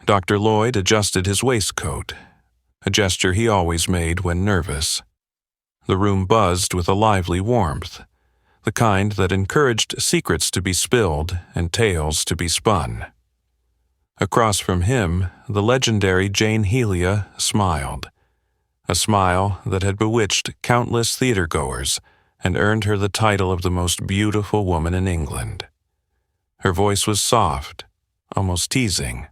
Dr. Lloyd adjusted his waistcoat, a gesture he always made when nervous. The room buzzed with a lively warmth, the kind that encouraged secrets to be spilled and tales to be spun. Across from him, the legendary Jane Helia smiled, a smile that had bewitched countless theatergoers and earned her the title of the most beautiful woman in England. Her voice was soft, almost teasing.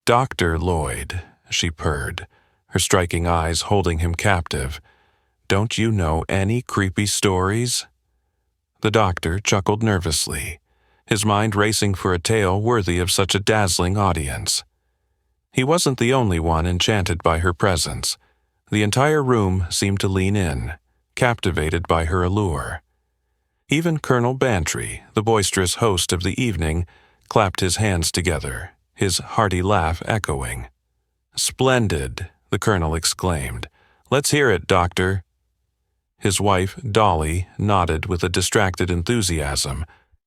"Dr. Lloyd," she purred, her striking eyes holding him captive. "Don't you know any creepy stories?" The doctor chuckled nervously, his mind racing for a tale worthy of such a dazzling audience. He wasn't the only one enchanted by her presence. The entire room seemed to lean in, captivated by her allure. Even Colonel Bantry, the boisterous host of the evening, clapped his hands together, his hearty laugh echoing. "Splendid," the colonel exclaimed. "Let's hear it, Doctor." His wife, Dolly, nodded with a distracted enthusiasm,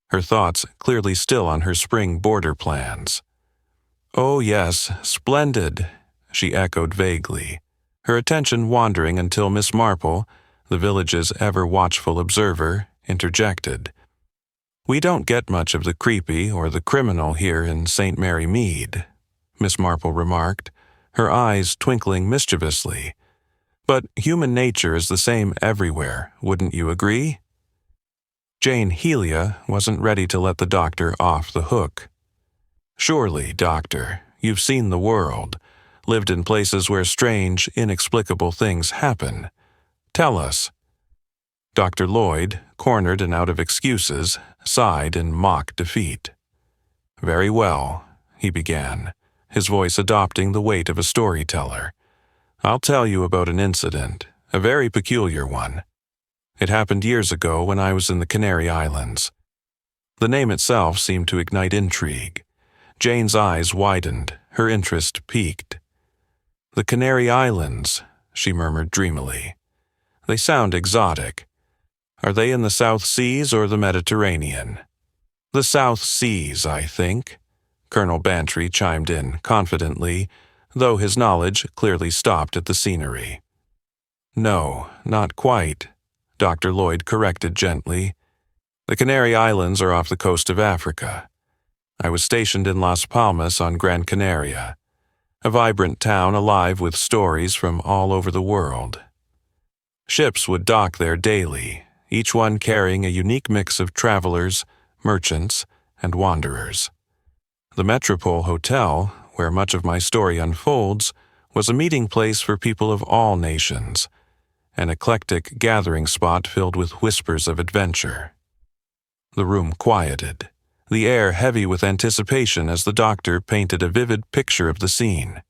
her thoughts clearly still on her spring border plans. "Oh yes, splendid," she echoed vaguely, her attention wandering until Miss Marple, the village's ever-watchful observer, interjected. "We don't get much of the creepy or the criminal here in St. Mary Mead," Miss Marple remarked, her eyes twinkling mischievously. "But human nature is the same everywhere, wouldn't you agree?" Jane Helia wasn't ready to let the doctor off the hook. "Surely, Doctor, you've seen the world, lived in places where strange, inexplicable things happen. Tell us." Dr. Lloyd, cornered and out of excuses, sighed in mock defeat. "Very well," he began, his voice adopting the weight of a storyteller. "I'll tell you about an incident, a very peculiar one. It happened years ago when I was in the Canary Islands." The name itself seemed to ignite intrigue. Jane's eyes widened, her interest piqued. "The Canary Islands," she murmured dreamily. "They sound exotic. Are they in the South Seas or the Mediterranean?" "The South Seas, I think," Colonel Bantry chimed in confidently, though his knowledge clearly stopped at the scenery. "No, not quite," Dr. Lloyd corrected gently. "The Canary Islands are off the coast of Africa. I was stationed in Las Palmas on Gran Canaria, a vibrant town alive with stories from all over the world. Ships would dock there daily, each one carrying a unique mix of travelers, merchants, and wanderers. The Metropole Hotel, where much of my story unfolds, was a meeting place for people of all nations, an eclectic gathering spot filled with whispers of adventure." The room quieted, the air heavy with anticipation as the doctor painted a vivid picture of the scene.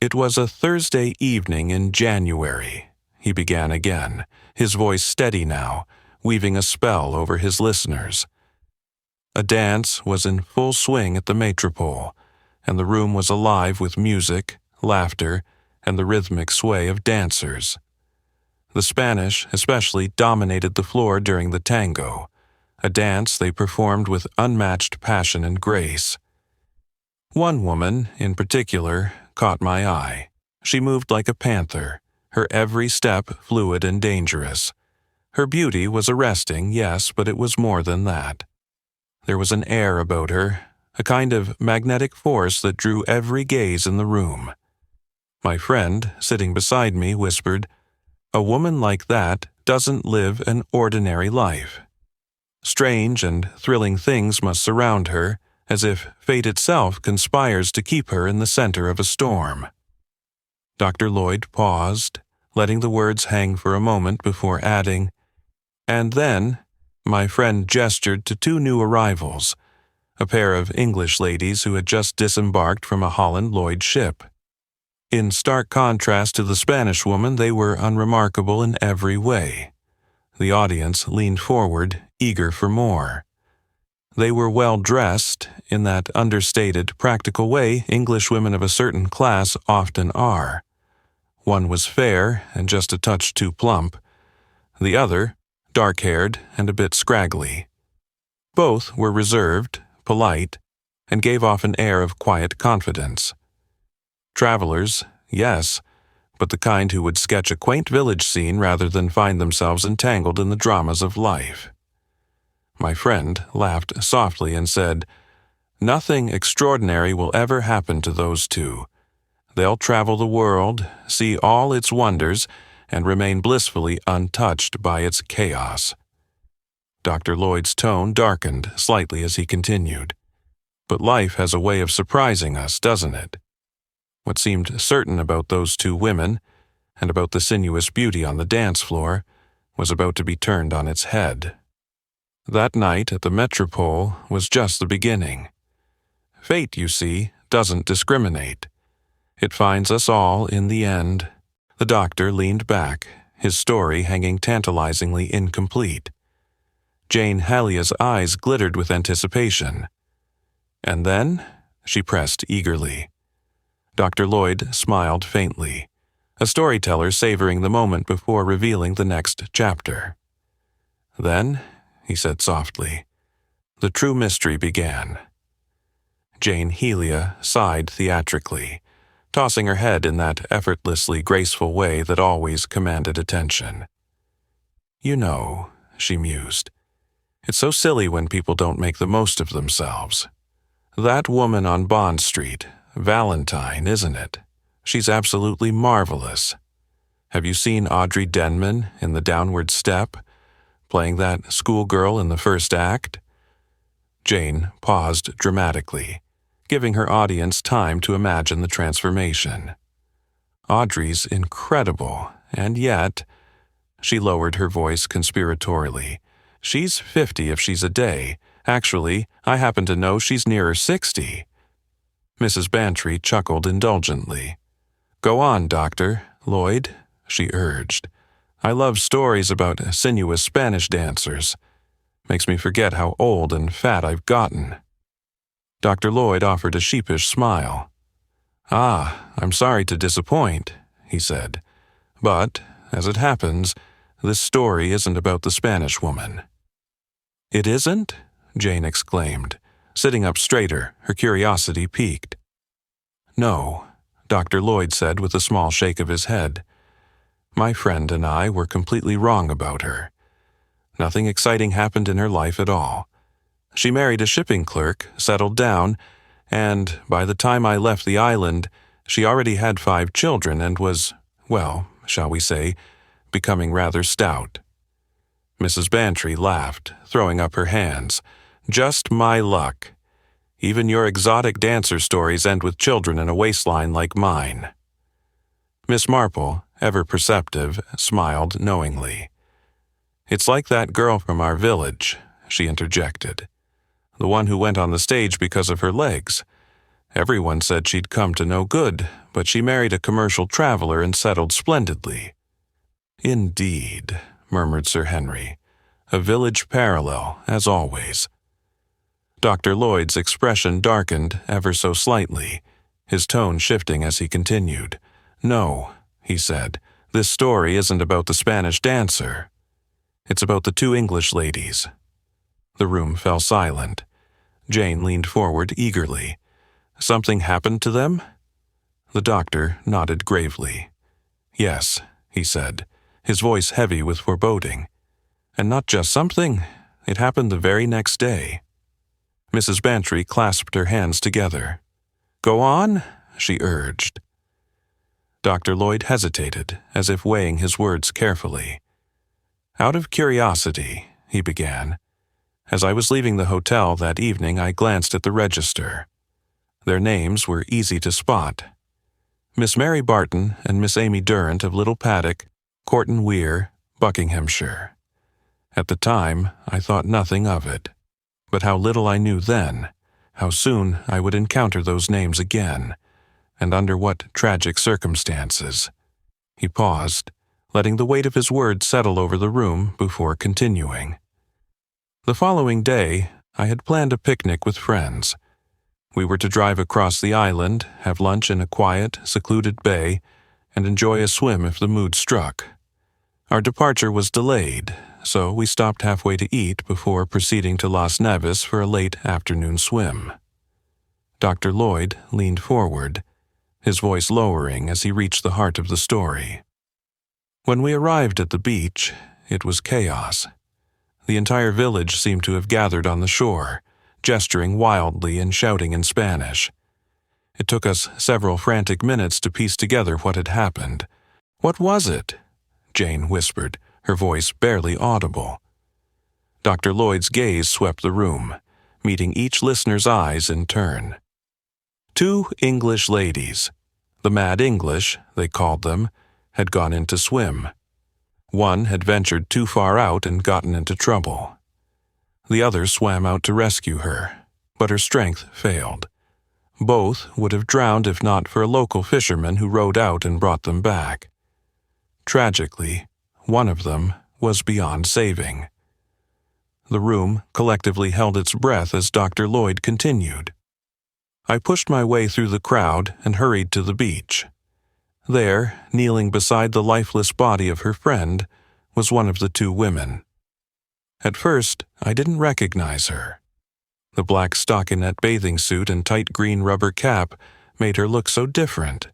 "It was a Thursday evening in January," he began again, his voice steady now, weaving a spell over his listeners. A dance was in full swing at the Metropole, and the room was alive with music, laughter, and the rhythmic sway of dancers. The Spanish especially dominated the floor during the tango, a dance they performed with unmatched passion and grace. One woman, in particular, caught my eye. She moved like a panther, her every step fluid and dangerous. Her beauty was arresting, yes, but it was more than that. There was an air about her, a kind of magnetic force that drew every gaze in the room. My friend, sitting beside me, whispered, "A woman like that doesn't live an ordinary life. Strange and thrilling things must surround her, as if fate itself conspires to keep her in the center of a storm." Dr. Lloyd paused, letting the words hang for a moment before adding, "And then," my friend gestured to two new arrivals, a pair of English ladies who had just disembarked from a Holland Lloyd ship. In stark contrast to the Spanish woman, they were unremarkable in every way. The audience leaned forward, eager for more. They were well dressed, in that understated, practical way English women of a certain class often are. One was fair and just a touch too plump. The other, dark-haired and a bit scraggly. Both were reserved, polite, and gave off an air of quiet confidence. Travelers, yes, but the kind who would sketch a quaint village scene rather than find themselves entangled in the dramas of life. My friend laughed softly and said, "Nothing extraordinary will ever happen to those two. They'll travel the world, see all its wonders, and remain blissfully untouched by its chaos." Dr. Lloyd's tone darkened slightly as he continued. "But life has a way of surprising us, doesn't it?" What seemed certain about those two women, and about the sinuous beauty on the dance floor, was about to be turned on its head. That night at the Metropole was just the beginning. Fate, you see, doesn't discriminate. It finds us all in the end. The doctor leaned back, his story hanging tantalizingly incomplete. Jane Hallia's eyes glittered with anticipation. "And then?" she pressed eagerly. Dr. Lloyd smiled faintly, a storyteller savoring the moment before revealing the next chapter. "Then," he said softly, "the true mystery began." Jane Helia sighed theatrically, tossing her head in that effortlessly graceful way that always commanded attention. "You know," she mused, "it's so silly when people don't make the most of themselves. That woman on Bond Street, Valentine, isn't it? She's absolutely marvelous. Have you seen Audrey Denman in The Downward Step, playing that schoolgirl in the first act?" Jane paused dramatically, giving her audience time to imagine the transformation. "Audrey's incredible, and yet," she lowered her voice conspiratorially, "she's 50 if she's a day. Actually, I happen to know she's nearer 60. Mrs. Bantry chuckled indulgently. "Go on, Dr. Lloyd," she urged. "I love stories about sinuous Spanish dancers. Makes me forget how old and fat I've gotten." Dr. Lloyd offered a sheepish smile. "Ah, I'm sorry to disappoint," he said. "But, as it happens, this story isn't about the Spanish woman." "It isn't?" Jane exclaimed, sitting up straighter, her curiosity piqued. "No," Dr. Lloyd said with a small shake of his head. "My friend and I were completely wrong about her. Nothing exciting happened in her life at all. She married a shipping clerk, settled down, and by the time I left the island, she already had 5 children and was, well, shall we say, becoming rather stout." Mrs. Bantry laughed, throwing up her hands. "Just my luck. Even your exotic dancer stories end with children in a waistline like mine." Miss Marple, ever perceptive, smiled knowingly. "It's like that girl from our village," she interjected. "The one who went on the stage because of her legs. Everyone said she'd come to no good, but she married a commercial traveler and settled splendidly." "Indeed," murmured Sir Henry. "A village parallel, as always." Dr. Lloyd's expression darkened ever so slightly, his tone shifting as he continued. "No," he said, "this story isn't about the Spanish dancer. It's about the 2 English ladies." The room fell silent. Jane leaned forward eagerly. "Something happened to them?" The doctor nodded gravely. "Yes," he said, his voice heavy with foreboding. "And not just something, it happened the very next day." Mrs. Bantry clasped her hands together. "Go on," she urged. Dr. Lloyd hesitated, as if weighing his words carefully. "Out of curiosity," he began. "As I was leaving the hotel that evening, I glanced at the register. Their names were easy to spot. Miss Mary Barton and Miss Amy Durrant of Little Paddock, Corton Weir, Buckinghamshire. At the time, I thought nothing of it. But how little I knew then, how soon I would encounter those names again, and under what tragic circumstances." He paused, letting the weight of his words settle over the room before continuing. "The following day, I had planned a picnic with friends. We were to drive across the island, have lunch in a quiet, secluded bay, and enjoy a swim if the mood struck. Our departure was delayed, so we stopped halfway to eat before proceeding to Las Neves for a late afternoon swim." Dr. Lloyd leaned forward, his voice lowering as he reached the heart of the story. When we arrived at the beach, it was chaos. The entire village seemed to have gathered on the shore, gesturing wildly and shouting in Spanish. It took us several frantic minutes to piece together what had happened. "What was it?" Jane whispered, her voice barely audible. Dr. Lloyd's gaze swept the room, meeting each listener's eyes in turn. Two English ladies, the Mad English, they called them, had gone in to swim. One had ventured too far out and gotten into trouble. The other swam out to rescue her, but her strength failed. Both would have drowned if not for a local fisherman who rowed out and brought them back. Tragically, one of them was beyond saving. The room collectively held its breath as Dr. Lloyd continued. I pushed my way through the crowd and hurried to the beach. There, kneeling beside the lifeless body of her friend, was one of the two women. At first, I didn't recognize her. The black stockinette bathing suit and tight green rubber cap made her look so different.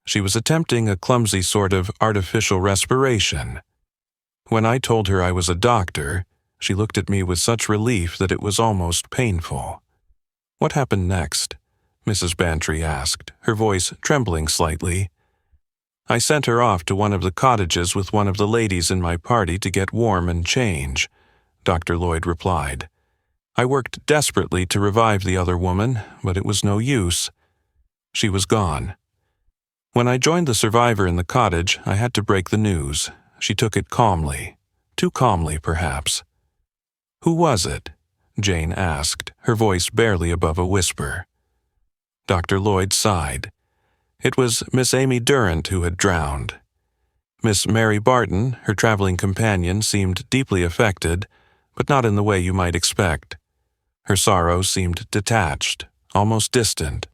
She was attempting a clumsy sort of artificial respiration. When I told her I was a doctor, she looked at me with such relief that it was almost painful. "What happened next?" Mrs. Bantry asked, her voice trembling slightly. "I sent her off to one of the cottages with one of the ladies in my party to get warm and change," Dr. Lloyd replied. "I worked desperately to revive the other woman, but it was no use. She was gone. When I joined the survivor in the cottage, I had to break the news. She took it calmly. Too calmly, perhaps." "Who was it?" Jane asked, her voice barely above a whisper. Dr. Lloyd sighed. It was Miss Amy Durrant who had drowned. Miss Mary Barton, her traveling companion, seemed deeply affected, but not in the way you might expect. Her sorrow seemed detached, almost distant.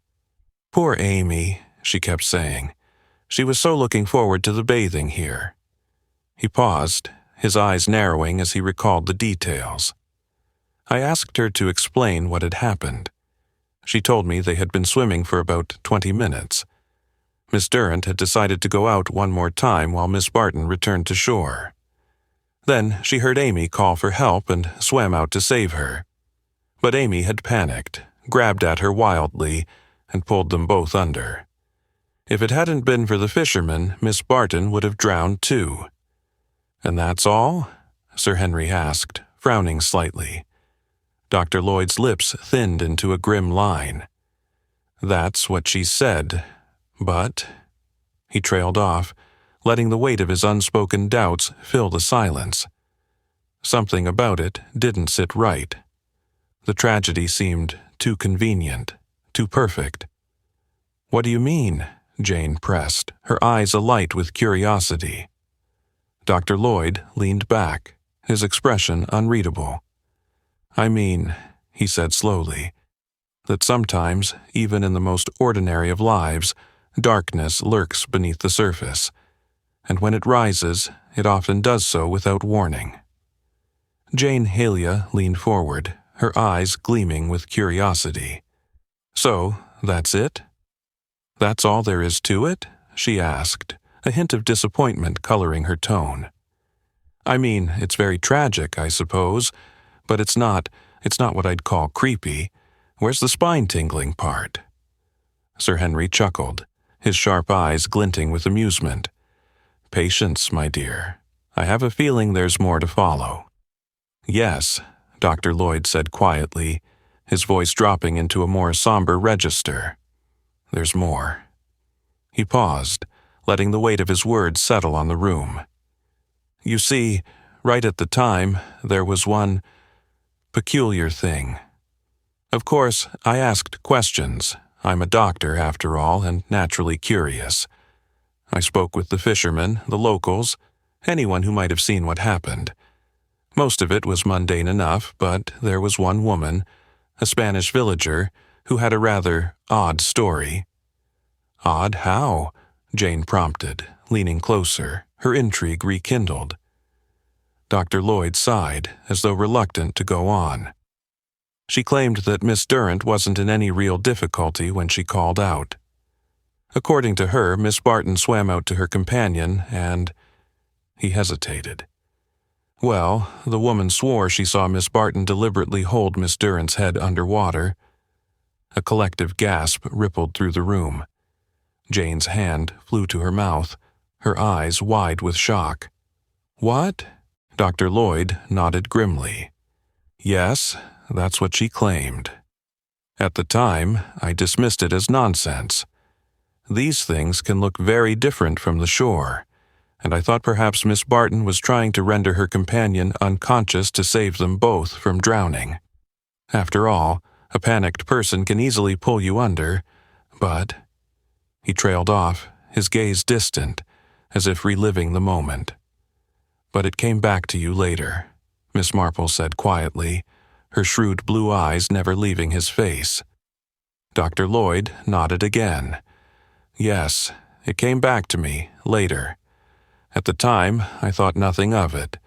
"Poor Amy," she kept saying. "She was so looking forward to the bathing here." He paused, his eyes narrowing as he recalled the details. I asked her to explain what had happened. She told me they had been swimming for about 20 minutes. Miss Durrant had decided to go out one more time while Miss Barton returned to shore. Then she heard Amy call for help and swam out to save her. But Amy had panicked, grabbed at her wildly, and pulled them both under. If it hadn't been for the fisherman, Miss Barton would have drowned too. "And that's all?" Sir Henry asked, frowning slightly. Dr. Lloyd's lips thinned into a grim line. "That's what she said, but—" He trailed off, letting the weight of his unspoken doubts fill the silence. Something about it didn't sit right. The tragedy seemed too convenient, too perfect. "What do you mean?" Jane pressed, her eyes alight with curiosity. Dr. Lloyd leaned back, his expression unreadable. "I mean," he said slowly, "that sometimes, even in the most ordinary of lives, darkness lurks beneath the surface, and when it rises, it often does so without warning." Jane Halia leaned forward, her eyes gleaming with curiosity. "So, that's it? That's all there is to it?" she asked, a hint of disappointment coloring her tone. "I mean, it's very tragic, I suppose, but it's not what I'd call creepy. Where's the spine-tingling part?" Sir Henry chuckled, his sharp eyes glinting with amusement. "Patience, my dear. I have a feeling there's more to follow." "Yes," Dr. Lloyd said quietly, his voice dropping into a more somber register. "There's more." He paused, letting the weight of his words settle on the room. "You see, right at the time, there was one peculiar thing. Of course, I asked questions. I'm a doctor, after all, and naturally curious. I spoke with the fishermen, the locals, anyone who might have seen what happened. Most of it was mundane enough, but there was one woman, a Spanish villager, who had a rather odd story." "Odd how?" Jane prompted, leaning closer, her intrigue rekindled. Dr. Lloyd sighed, as though reluctant to go on. She claimed that Miss Durrant wasn't in any real difficulty when she called out. According to her, Miss Barton swam out to her companion and... He hesitated. Well, the woman swore she saw Miss Barton deliberately hold Miss Durrant's head underwater. A collective gasp rippled through the room. Jane's hand flew to her mouth, her eyes wide with shock. What? Dr. Lloyd nodded grimly. Yes, that's what she claimed. At the time, I dismissed it as nonsense. These things can look very different from the shore, and I thought perhaps Miss Barton was trying to render her companion unconscious to save them both from drowning. After all, a panicked person can easily pull you under, but... He trailed off, his gaze distant, as if reliving the moment. But it came back to you later, Miss Marple said quietly, her shrewd blue eyes never leaving his face. Dr. Lloyd nodded again. Yes, it came back to me, later. At the time, I thought nothing of it.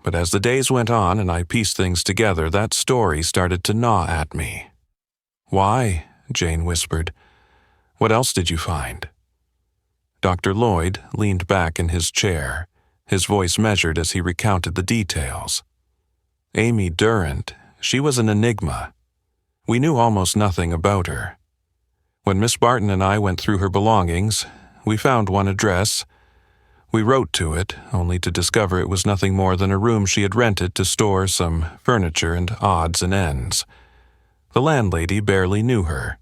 But as the days went on and I pieced things together, that story started to gnaw at me. Why? Jane whispered. What else did you find? Dr. Lloyd leaned back in his chair, his voice measured as he recounted the details. Amy Durrant, she was an enigma. We knew almost nothing about her. When Miss Barton and I went through her belongings, we found one address. We wrote to it, only to discover it was nothing more than a room she had rented to store some furniture and odds and ends. The landlady barely knew her.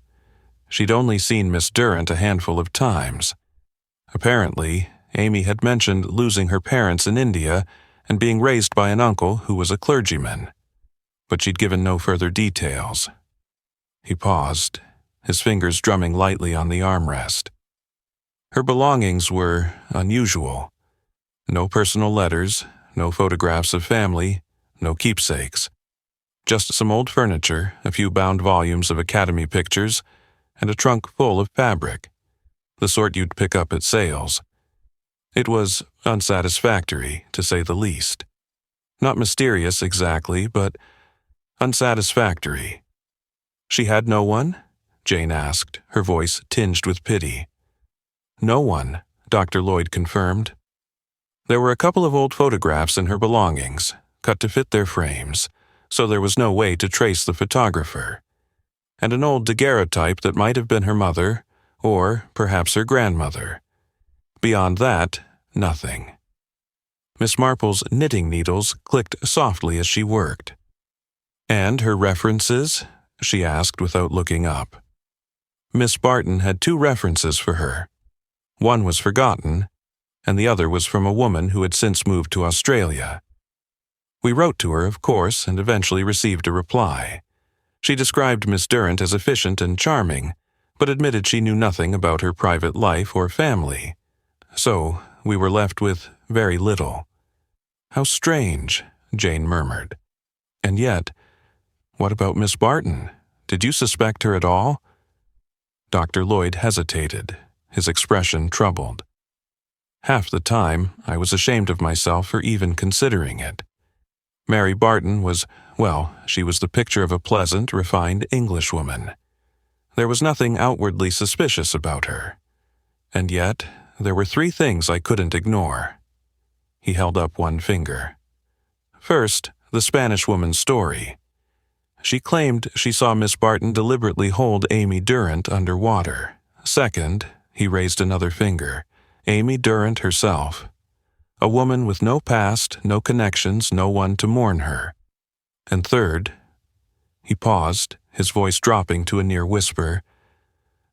She'd only seen Miss Durrant a handful of times. Apparently, Amy had mentioned losing her parents in India and being raised by an uncle who was a clergyman. But she'd given no further details. He paused, his fingers drumming lightly on the armrest. Her belongings were unusual. No personal letters, no photographs of family, no keepsakes. Just some old furniture, a few bound volumes of Academy pictures, and a trunk full of fabric, the sort you'd pick up at sales. It was unsatisfactory, to say the least. Not mysterious exactly, but unsatisfactory. She had no one? Jane asked, her voice tinged with pity. No one, Dr. Lloyd confirmed. There were a couple of old photographs in her belongings, cut to fit their frames, so there was no way to trace the photographer. And an old daguerreotype that might have been her mother, or perhaps her grandmother. Beyond that, nothing. Miss Marple's knitting needles clicked softly as she worked. And her references? She asked without looking up. Miss Barton had 2 references for her. One was forgotten, and the other was from a woman who had since moved to Australia. We wrote to her, of course, and eventually received a reply. She described Miss Durrant as efficient and charming, but admitted she knew nothing about her private life or family. So, we were left with very little. How strange, Jane murmured. And yet, what about Miss Barton? Did you suspect her at all? Dr. Lloyd hesitated, his expression troubled. Half the time, I was ashamed of myself for even considering it. Mary Barton was, well, she was the picture of a pleasant, refined Englishwoman. There was nothing outwardly suspicious about her. And yet, there were 3 things I couldn't ignore. He held up one finger. First, the Spanish woman's story. She claimed she saw Miss Barton deliberately hold Amy Durrant underwater. Second, he raised another finger, Amy Durrant herself. A woman with no past, no connections, no one to mourn her. And third, he paused, his voice dropping to a near whisper.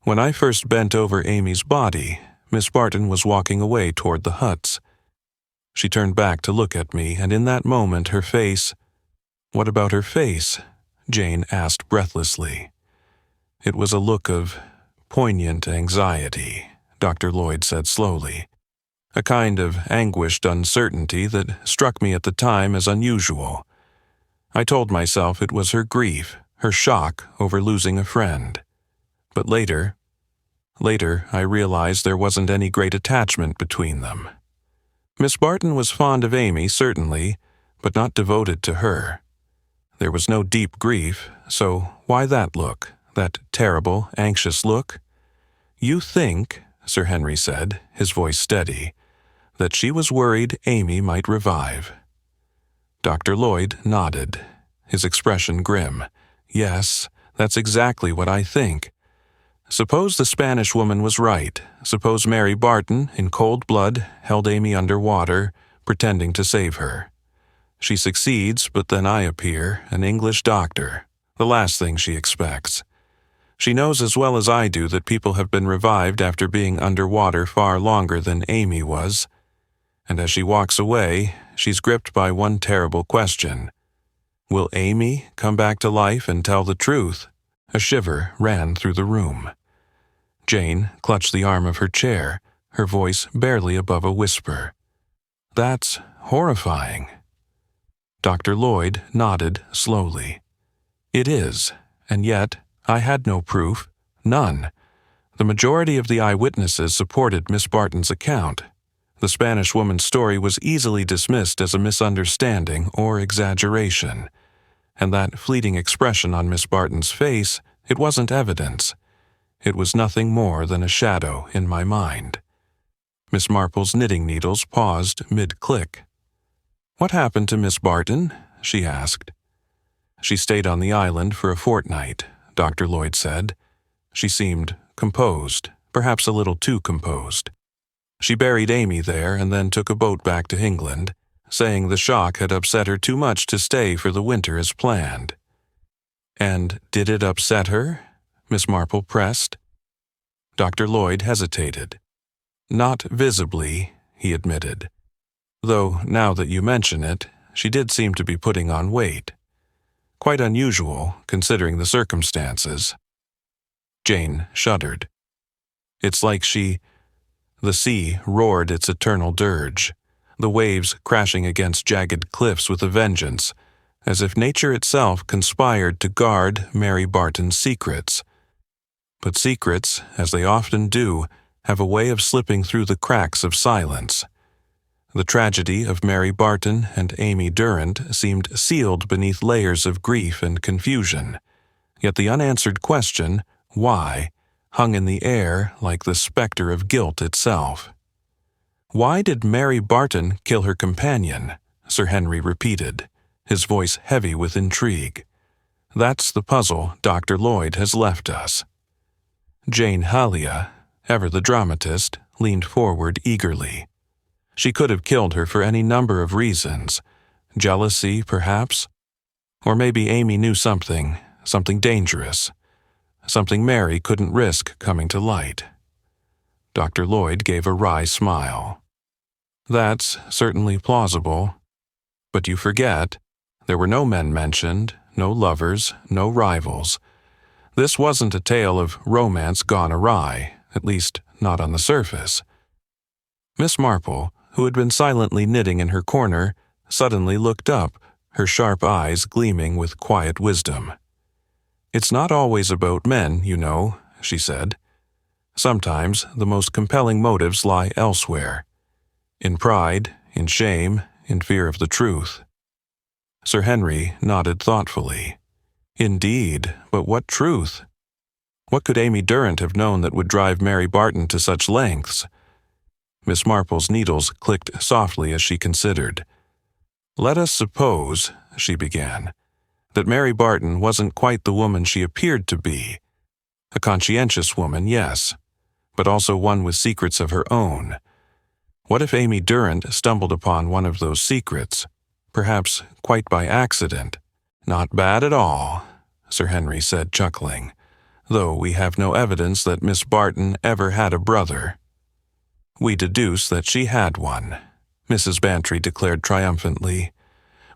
When I first bent over Amy's body, Miss Barton was walking away toward the huts. She turned back to look at me, and in that moment her face— What about her face? Jane asked breathlessly. It was a look of poignant anxiety, Dr. Lloyd said slowly. A kind of anguished uncertainty that struck me at the time as unusual. I told myself it was her grief, her shock over losing a friend. But later I realized there wasn't any great attachment between them. Miss Barton was fond of Amy, certainly, but not devoted to her. There was no deep grief, so why that look, that terrible, anxious look? "You think," Sir Henry said, his voice steady, "that she was worried Amy might revive." Dr. Lloyd nodded, his expression grim. "Yes, that's exactly what I think. Suppose the Spanish woman was right. Suppose Mary Barton, in cold blood, held Amy under water, pretending to save her. She succeeds, but then I appear, an English doctor, the last thing she expects. She knows as well as I do that people have been revived after being under water far longer than Amy was. And as she walks away, she's gripped by one terrible question. Will Amy come back to life and tell the truth?" A shiver ran through the room. Jane clutched the arm of her chair, her voice barely above a whisper. "That's horrifying." Dr. Lloyd nodded slowly. "It is, and yet I had no proof, none. The majority of the eyewitnesses supported Miss Barton's account. The Spanish woman's story was easily dismissed as a misunderstanding or exaggeration. And that fleeting expression on Miss Barton's face, it wasn't evidence. It was nothing more than a shadow in my mind." Miss Marple's knitting needles paused mid-click. "What happened to Miss Barton?" she asked. "She stayed on the island for a fortnight," Dr. Lloyd said. "She seemed composed, perhaps a little too composed. She buried Amy there and then took a boat back to England, saying the shock had upset her too much to stay for the winter as planned." "And did it upset her?" Miss Marple pressed. Dr. Lloyd hesitated. "Not visibly," he admitted. "Though, now that you mention it, she did seem to be putting on weight. Quite unusual, considering the circumstances." Jane shuddered. "It's like the sea roared its eternal dirge, the waves crashing against jagged cliffs with a vengeance, as if nature itself conspired to guard Mary Barton's secrets. But secrets, as they often do, have a way of slipping through the cracks of silence. The tragedy of Mary Barton and Amy Durrant seemed sealed beneath layers of grief and confusion, yet the unanswered question, why, hung in the air like the specter of guilt itself. "Why did Mary Barton kill her companion?" Sir Henry repeated, his voice heavy with intrigue. "That's the puzzle Dr. Lloyd has left us." Jane Halia, ever the dramatist, leaned forward eagerly. "She could have killed her for any number of reasons. Jealousy, perhaps? Or maybe Amy knew something dangerous. Something Mary couldn't risk coming to light." Dr. Lloyd gave a wry smile. "That's certainly plausible. But you forget, there were no men mentioned, no lovers, no rivals. This wasn't a tale of romance gone awry, at least not on the surface." Miss Marple, who had been silently knitting in her corner, suddenly looked up, her sharp eyes gleaming with quiet wisdom. "It's not always about men, you know," she said. "Sometimes the most compelling motives lie elsewhere. In pride, in shame, in fear of the truth." Sir Henry nodded thoughtfully. "Indeed, but what truth? What could Amy Durrant have known that would drive Mary Barton to such lengths?" Miss Marple's needles clicked softly as she considered. "Let us suppose," she began, "that Mary Barton wasn't quite the woman she appeared to be. A conscientious woman, yes, but also one with secrets of her own. What if Amy Durrant stumbled upon one of those secrets, perhaps quite by accident?" "Not bad at all," Sir Henry said, chuckling, "though we have no evidence that Miss Barton ever had a brother." "We deduce that she had one," Mrs. Bantry declared triumphantly.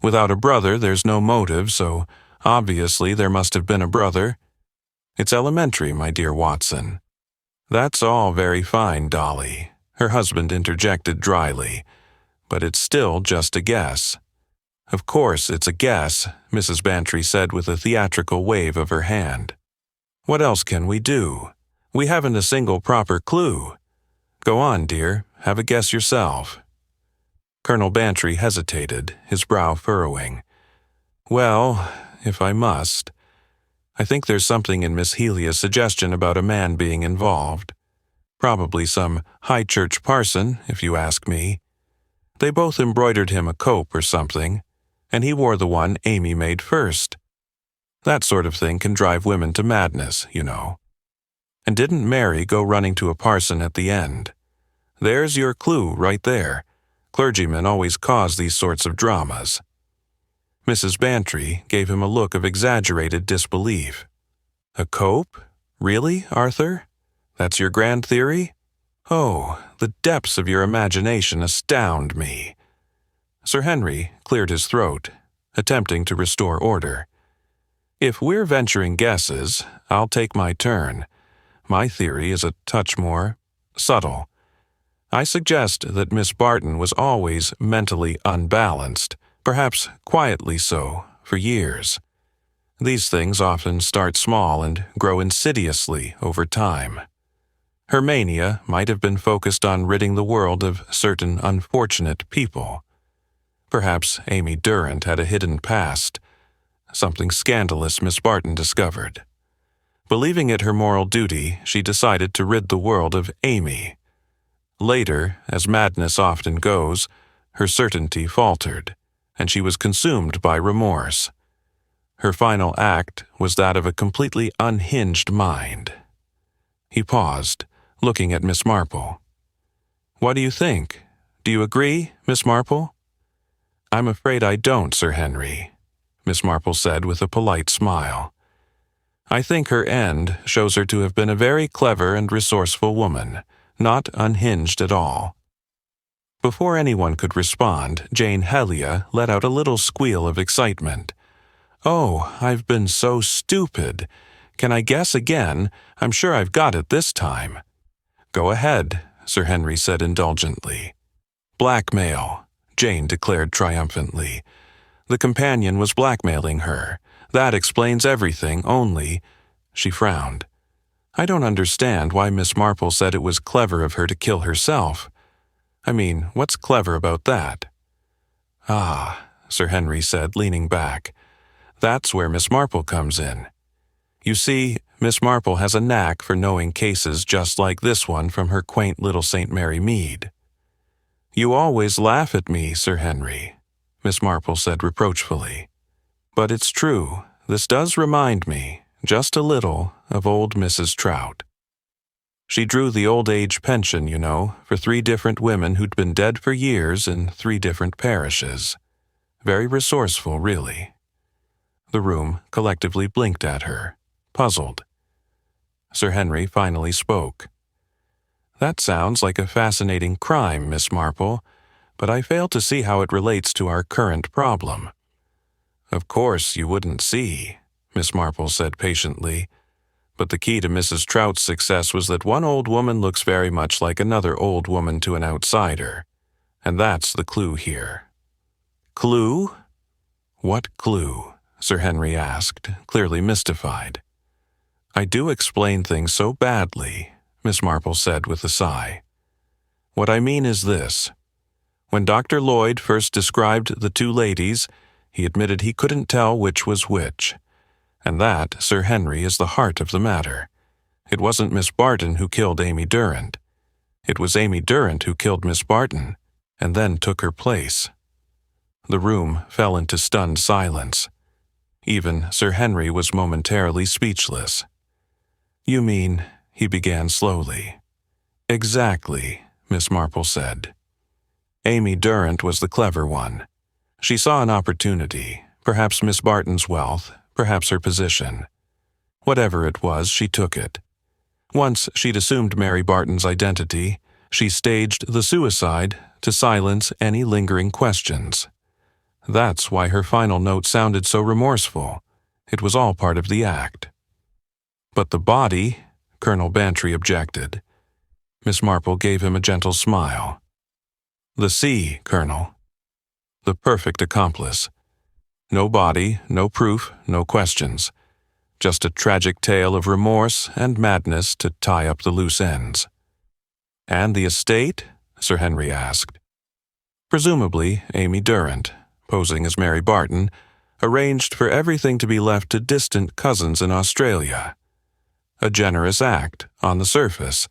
"Without a brother, there's no motive, so obviously there must have been a brother. It's elementary, my dear Watson." "That's all very fine, Dolly," her husband interjected dryly, "but it's still just a guess." "Of course it's a guess," Mrs. Bantry said with a theatrical wave of her hand. "What else can we do? We haven't a single proper clue. Go on, dear, have a guess yourself." Colonel Bantry hesitated, his brow furrowing. "Well, if I must. I think there's something in Miss Helia's suggestion about a man being involved. Probably some high church parson, if you ask me. They both embroidered him a cope or something, and he wore the one Amy made first. That sort of thing can drive women to madness, you know. And didn't Mary go running to a parson at the end? There's your clue right there. Clergymen always cause these sorts of dramas. Mrs. Bantry gave him a look of exaggerated disbelief. A cope? Really, Arthur? That's your grand theory? Oh, the depths of your imagination astound me. Sir Henry cleared his throat, attempting to restore order. If we're venturing guesses, I'll take my turn. My theory is a touch more subtle. I suggest that Miss Barton was always mentally unbalanced, perhaps quietly so, for years. These things often start small and grow insidiously over time. Her mania might have been focused on ridding the world of certain unfortunate people. Perhaps Amy Durrant had a hidden past, something scandalous Miss Barton discovered. Believing it her moral duty, she decided to rid the world of Amy. Later, as madness often goes, her certainty faltered, and she was consumed by remorse. Her final act was that of a completely unhinged mind. He paused, looking at Miss Marple. "What do you think? Do you agree, Miss Marple?" "I'm afraid I don't, Sir Henry," Miss Marple said with a polite smile. "I think her end shows her to have been a very clever and resourceful woman, not unhinged at all." Before anyone could respond, Jane Helia let out a little squeal of excitement. "Oh, I've been so stupid. Can I guess again? I'm sure I've got it this time." "Go ahead," Sir Henry said indulgently. "Blackmail," Jane declared triumphantly. "The companion was blackmailing her. That explains everything, only—" She frowned. "I don't understand why Miss Marple said it was clever of her to kill herself. I mean, what's clever about that?" "Ah," Sir Henry said, leaning back. "That's where Miss Marple comes in. You see, Miss Marple has a knack for knowing cases just like this one from her quaint little St. Mary Mead." "You always laugh at me, Sir Henry," Miss Marple said reproachfully. "But it's true, this does remind me, just a little, of old Mrs. Trout. She drew the old age pension, you know, for 3 different women who'd been dead for years in 3 different parishes. Very resourceful, really." The room collectively blinked at her, puzzled. Sir Henry finally spoke. "That sounds like a fascinating crime, Miss Marple, but I fail to see how it relates to our current problem." "Of course you wouldn't see," Miss Marple said patiently. "But the key to Mrs. Trout's success was that one old woman looks very much like another old woman to an outsider. And that's the clue here." "Clue?" "What clue?" Sir Henry asked, clearly mystified. "I do explain things so badly," Miss Marple said with a sigh. "What I mean is this. When Dr. Lloyd first described the 2 ladies, he admitted he couldn't tell which was which. And that, Sir Henry, is the heart of the matter. It wasn't Miss Barton who killed Amy Durrant. It was Amy Durrant who killed Miss Barton, and then took her place." The room fell into stunned silence. Even Sir Henry was momentarily speechless. "You mean," he began slowly. "Exactly," Miss Marple said. "Amy Durrant was the clever one. She saw an opportunity, perhaps Miss Barton's wealth, perhaps her position. Whatever it was, she took it. Once she'd assumed Mary Barton's identity, she staged the suicide to silence any lingering questions. That's why her final note sounded so remorseful. It was all part of the act." "But the body," Colonel Bantry objected. Miss Marple gave him a gentle smile. "The sea, Colonel. The perfect accomplice. No body, no proof, no questions. Just a tragic tale of remorse and madness to tie up the loose ends." "And the estate?" Sir Henry asked. "Presumably Amy Durrant, posing as Mary Barton, arranged for everything to be left to distant cousins in Australia. A generous act, on the surface,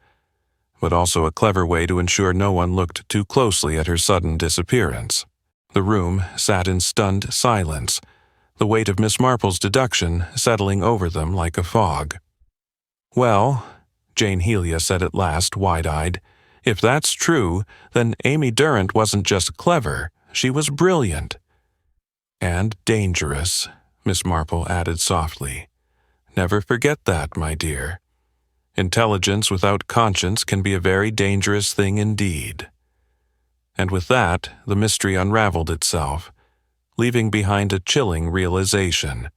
but also a clever way to ensure no one looked too closely at her sudden disappearance. The room sat in stunned silence, the weight of Miss Marple's deduction settling over them like a fog. "Well," Jane Helia said at last, wide-eyed, "if that's true, then Amy Durrant wasn't just clever, she was brilliant." "And dangerous," Miss Marple added softly. "Never forget that, my dear. Intelligence without conscience can be a very dangerous thing indeed." And with that, the mystery unraveled itself, leaving behind a chilling realization.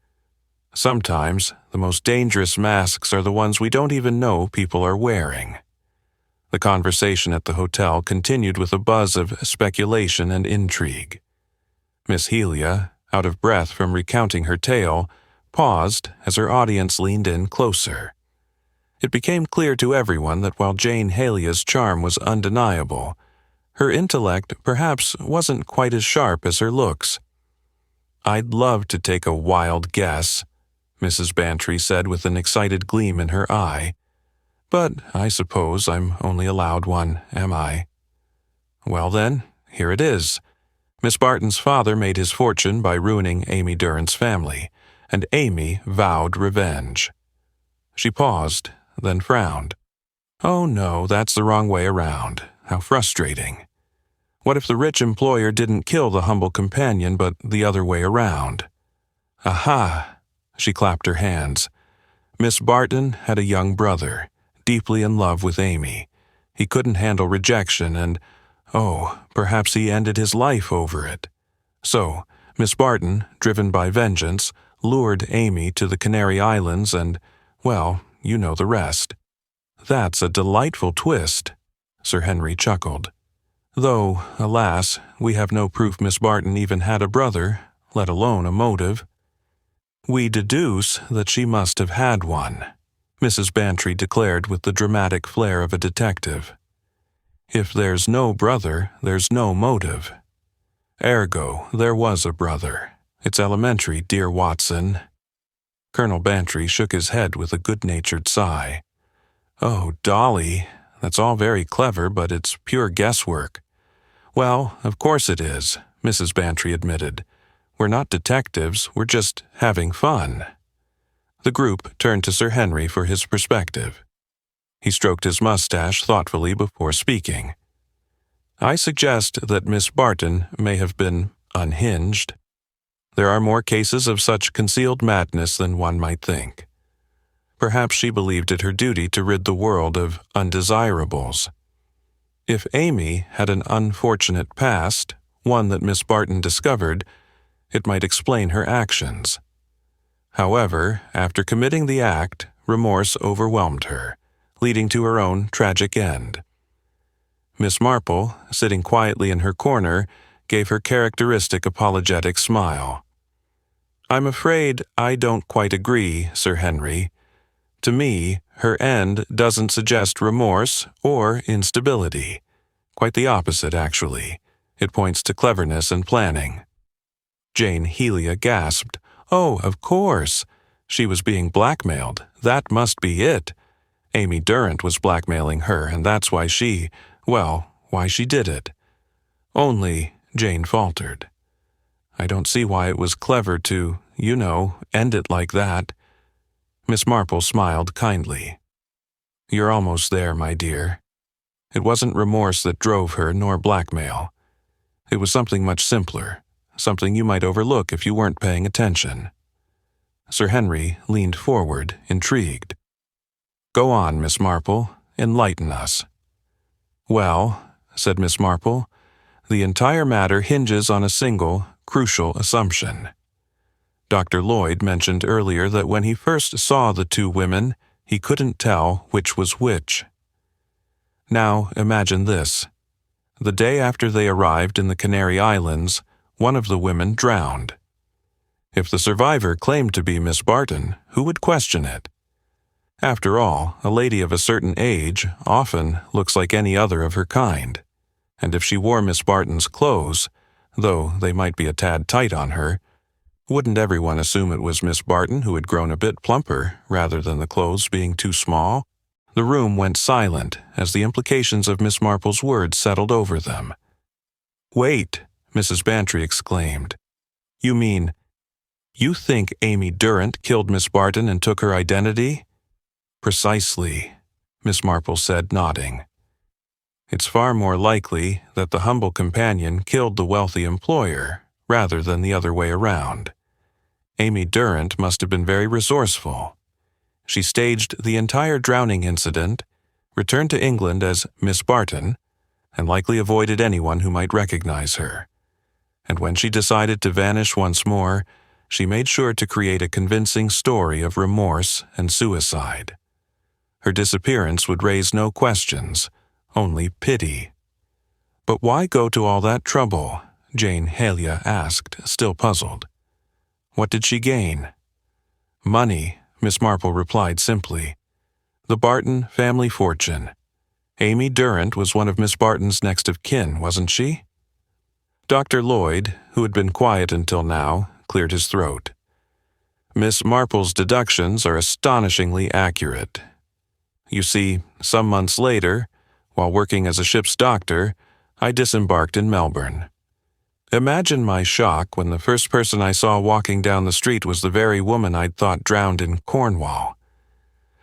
Sometimes, the most dangerous masks are the ones we don't even know people are wearing. The conversation at the hotel continued with a buzz of speculation and intrigue. Miss Helia, out of breath from recounting her tale, paused as her audience leaned in closer. It became clear to everyone that while Jane Helia's charm was undeniable, her intellect perhaps wasn't quite as sharp as her looks. "I'd love to take a wild guess," Mrs. Bantry said with an excited gleam in her eye. "But I suppose I'm only allowed one, am I?" "Well then, here it is. Miss Barton's father made his fortune by ruining Amy Durrant's family, and Amy vowed revenge." She paused, then frowned. "Oh no, that's the wrong way around. How frustrating. What if the rich employer didn't kill the humble companion, but the other way around?" "Aha!" She clapped her hands. "Miss Barton had a young brother, deeply in love with Amy. He couldn't handle rejection and, perhaps he ended his life over it. So, Miss Barton, driven by vengeance, lured Amy to the Canary Islands and, well, you know the rest." "That's a delightful twist," Sir Henry chuckled. "Though, alas, we have no proof Miss Barton even had a brother, let alone a motive." "We deduce that she must have had one," Mrs. Bantry declared with the dramatic flair of a detective. "If there's no brother, there's no motive. Ergo, there was a brother. It's elementary, dear Watson." Colonel Bantry shook his head with a good-natured sigh. "Oh, Dolly, that's all very clever, but it's pure guesswork." "Well, of course it is," Mrs. Bantry admitted. "We're not detectives, we're just having fun." The group turned to Sir Henry for his perspective. He stroked his mustache thoughtfully before speaking. "I suggest that Miss Barton may have been unhinged. There are more cases of such concealed madness than one might think. Perhaps she believed it her duty to rid the world of undesirables. If Amy had an unfortunate past, one that Miss Barton discovered, it might explain her actions. However, after committing the act, remorse overwhelmed her, leading to her own tragic end. Miss Marple, sitting quietly in her corner, gave her characteristic apologetic smile. "I'm afraid I don't quite agree, Sir Henry. To me, her end doesn't suggest remorse or instability. Quite the opposite, actually. It points to cleverness and planning." Jane Helia gasped. "Oh, of course. She was being blackmailed. That must be it. Amy Durrant was blackmailing her, and that's why why she did it." "Only," Jane faltered, "I don't see why it was clever to, end it like that." Miss Marple smiled kindly. "You're almost there, my dear. It wasn't remorse that drove her, nor blackmail. It was something much simpler, something you might overlook if you weren't paying attention." Sir Henry leaned forward, intrigued. "Go on, Miss Marple. Enlighten us." "Well," said Miss Marple, "the entire matter hinges on a single, crucial assumption. Dr. Lloyd mentioned earlier that when he first saw the two women, he couldn't tell which was which. Now imagine this. The day after they arrived in the Canary Islands, one of the women drowned. If the survivor claimed to be Miss Barton, who would question it? After all, a lady of a certain age often looks like any other of her kind, and if she wore Miss Barton's clothes, though they might be a tad tight on her, Wouldn't everyone assume it was Miss Barton who had grown a bit plumper, rather than the clothes being too small? The room went silent as the implications of Miss Marple's words settled over them. "Wait," Mrs. Bantry exclaimed. "You mean, you think Amy Durrant killed Miss Barton and took her identity?" "Precisely," Miss Marple said, nodding. "It's far more likely that the humble companion killed the wealthy employer, rather than the other way around. Amy Durrant must have been very resourceful. She staged the entire drowning incident, returned to England as Miss Barton, and likely avoided anyone who might recognize her. And when she decided to vanish once more, she made sure to create a convincing story of remorse and suicide. Her disappearance would raise no questions, only pity." "But why go to all that trouble?" Jane Helia asked, still puzzled. "What did she gain?" "Money," Miss Marple replied simply. "The Barton family fortune. Amy Durrant was one of Miss Barton's next of kin, wasn't she?" Dr. Lloyd, who had been quiet until now, cleared his throat. "Miss Marple's deductions are astonishingly accurate. You see, some months later, while working as a ship's doctor, I disembarked in Melbourne. Imagine my shock when the first person I saw walking down the street was the very woman I'd thought drowned in Cornwall.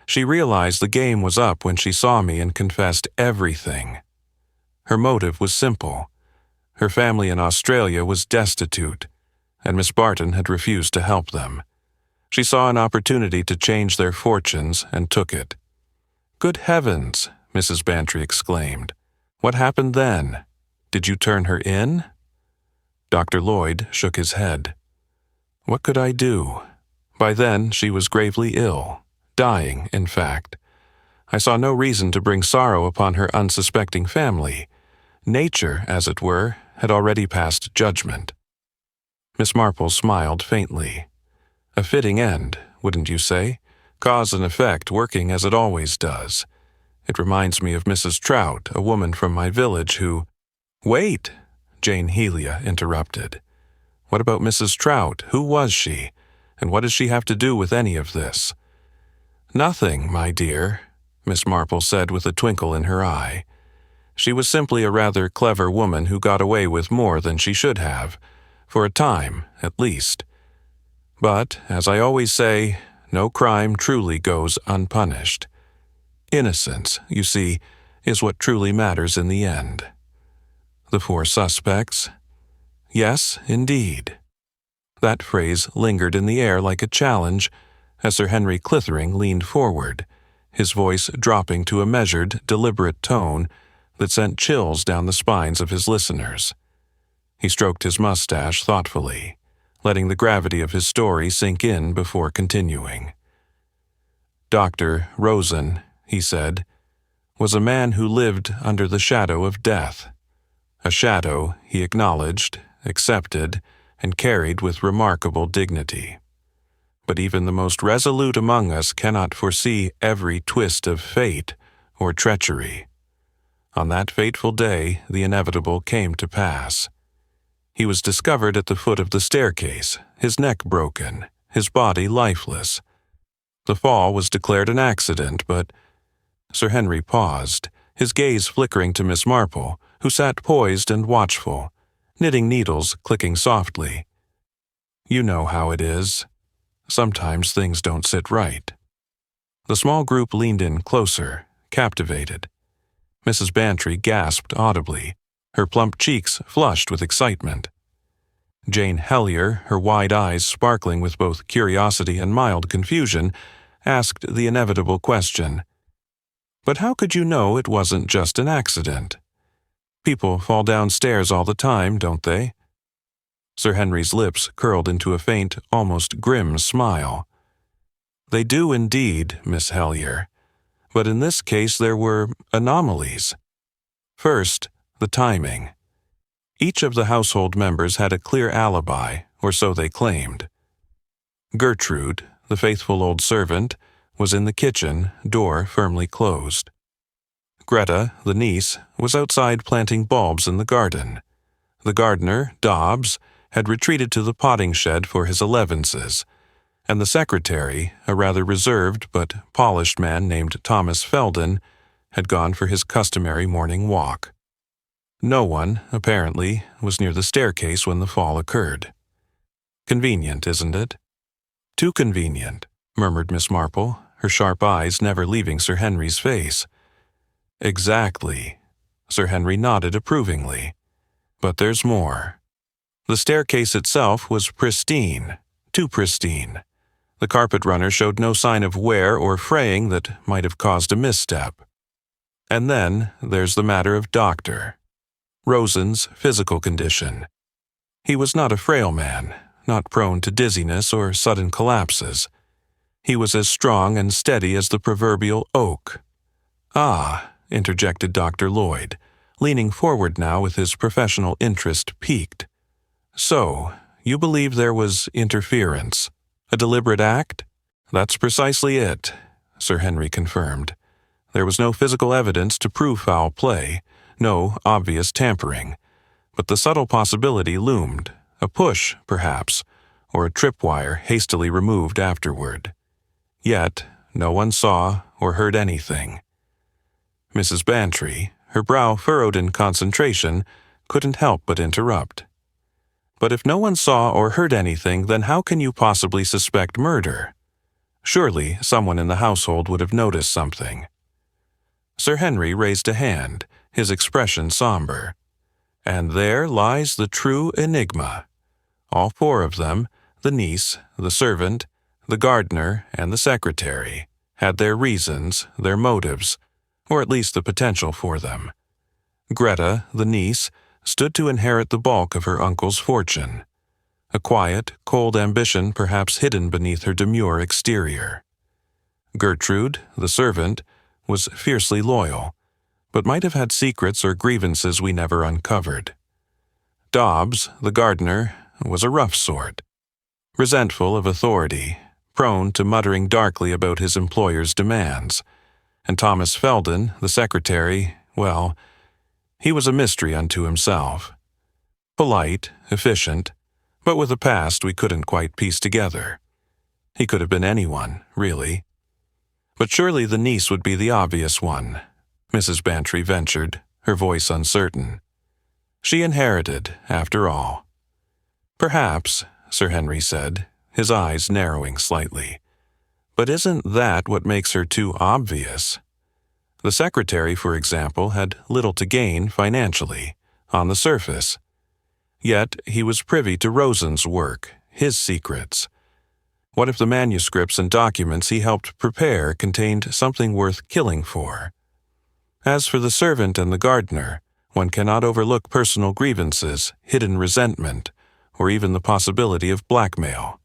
She realized the game was up when she saw me and confessed everything. Her motive was simple. Her family in Australia was destitute, and Miss Barton had refused to help them. She saw an opportunity to change their fortunes and took it." "Good heavens," Mrs. Bantry exclaimed. "What happened then? Did you turn her in?" Dr. Lloyd shook his head. "What could I do? By then she was gravely ill, dying, in fact. I saw no reason to bring sorrow upon her unsuspecting family. Nature, as it were, had already passed judgment." Miss Marple smiled faintly. "A fitting end, wouldn't you say? Cause and effect working as it always does. It reminds me of Mrs. Trout, a woman from my village who—" "Wait!" Jane Helia interrupted. "What about Mrs. Trout? Who was she? And what does she have to do with any of this?" "Nothing, my dear," Miss Marple said with a twinkle in her eye. "She was simply a rather clever woman who got away with more than she should have, for a time, at least. But, as I always say, no crime truly goes unpunished. Innocence, you see, is what truly matters in the end. The 4 suspects? Yes, indeed." That phrase lingered in the air like a challenge as Sir Henry Clithering leaned forward, his voice dropping to a measured, deliberate tone that sent chills down the spines of his listeners. He stroked his mustache thoughtfully, letting the gravity of his story sink in before continuing. "Dr. Rosen," he said, "was a man who lived under the shadow of death. A shadow he acknowledged, accepted, and carried with remarkable dignity. But even the most resolute among us cannot foresee every twist of fate or treachery. On that fateful day, the inevitable came to pass. He was discovered at the foot of the staircase, his neck broken, his body lifeless. The fall was declared an accident, but—" Sir Henry paused, his gaze flickering to Miss Marple, who sat poised and watchful, knitting needles clicking softly. "You know how it is. Sometimes things don't sit right." The small group leaned in closer, captivated. Mrs. Bantry gasped audibly, her plump cheeks flushed with excitement. Jane Helier, her wide eyes sparkling with both curiosity and mild confusion, asked the inevitable question. "But how could you know it wasn't just an accident? People fall downstairs all the time, don't they?" Sir Henry's lips curled into a faint, almost grim smile. "They do indeed, Miss Helier. But in this case there were anomalies. First, the timing. Each of the household members had a clear alibi, or so they claimed. Gertrude, the faithful old servant, was in the kitchen, door firmly closed. Greta, the niece, was outside planting bulbs in the garden. The gardener, Dobbs, had retreated to the potting shed for his elevenses, and the secretary, a rather reserved but polished man named Thomas Felden, had gone for his customary morning walk. No one, apparently, was near the staircase when the fall occurred. Convenient, isn't it? Too convenient, murmured Miss Marple, her sharp eyes never leaving Sir Henry's face. Exactly. Sir Henry nodded approvingly. But there's more. The staircase itself was pristine, too pristine. The carpet runner showed no sign of wear or fraying that might have caused a misstep. And then there's the matter of Dr. Rosen's physical condition. He was not a frail man, not prone to dizziness or sudden collapses. He was as strong and steady as the proverbial oak. Ah, interjected Dr. Lloyd, leaning forward now with his professional interest piqued. So, you believe there was interference? A deliberate act? That's precisely it, Sir Henry confirmed. There was no physical evidence to prove foul play, no obvious tampering, but the subtle possibility loomed, a push, perhaps, or a tripwire hastily removed afterward. Yet, no one saw or heard anything. Mrs. Bantry, her brow furrowed in concentration, couldn't help but interrupt. But if no one saw or heard anything, then how can you possibly suspect murder? Surely someone in the household would have noticed something. Sir Henry raised a hand, his expression somber. And there lies the true enigma. All four of them, the niece, the servant, the gardener, and the secretary, had their reasons, their motives, or at least the potential for them. Greta, the niece, stood to inherit the bulk of her uncle's fortune, a quiet, cold ambition perhaps hidden beneath her demure exterior. Gertrude, the servant, was fiercely loyal, but might have had secrets or grievances we never uncovered. Dobbs, the gardener, was a rough sort, resentful of authority, prone to muttering darkly about his employer's demands, and Thomas Felden, the secretary, well, he was a mystery unto himself. Polite, efficient, but with a past we couldn't quite piece together. He could have been anyone, really. But surely the niece would be the obvious one, Mrs. Bantry ventured, her voice uncertain. She inherited, after all. Perhaps, Sir Henry said, his eyes narrowing slightly. But isn't that what makes her too obvious? The secretary, for example, had little to gain financially, on the surface. Yet he was privy to Rosen's work, his secrets. What if the manuscripts and documents he helped prepare contained something worth killing for? As for the servant and the gardener, one cannot overlook personal grievances, hidden resentment, or even the possibility of blackmail.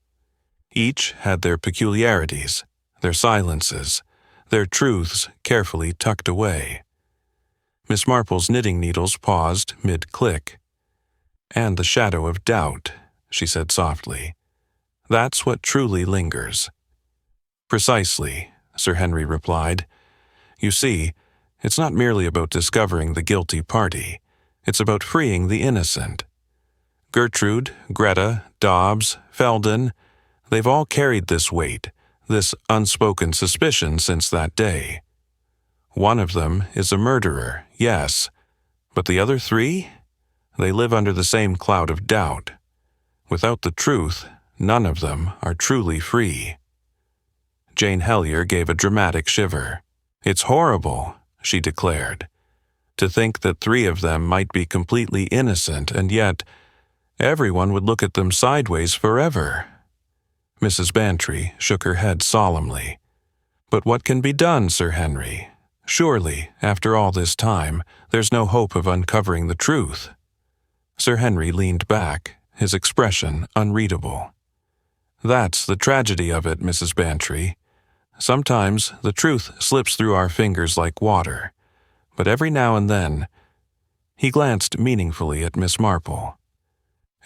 Each had their peculiarities, their silences, their truths carefully tucked away. Miss Marple's knitting needles paused mid-click. And the shadow of doubt, she said softly. That's what truly lingers. Precisely, Sir Henry replied. You see, it's not merely about discovering the guilty party. It's about freeing the innocent. Gertrude, Greta, Dobbs, Felden, they've all carried this weight, this unspoken suspicion since that day. One of them is a murderer, yes, but the other three? They live under the same cloud of doubt. Without the truth, none of them are truly free. Jane Hellyer gave a dramatic shiver. It's horrible, she declared. To think that three of them might be completely innocent, and yet everyone would look at them sideways forever. Mrs. Bantry shook her head solemnly. But what can be done, Sir Henry? Surely, after all this time, there's no hope of uncovering the truth. Sir Henry leaned back, his expression unreadable. That's the tragedy of it, Mrs. Bantry. Sometimes the truth slips through our fingers like water, but every now and then— He glanced meaningfully at Miss Marple.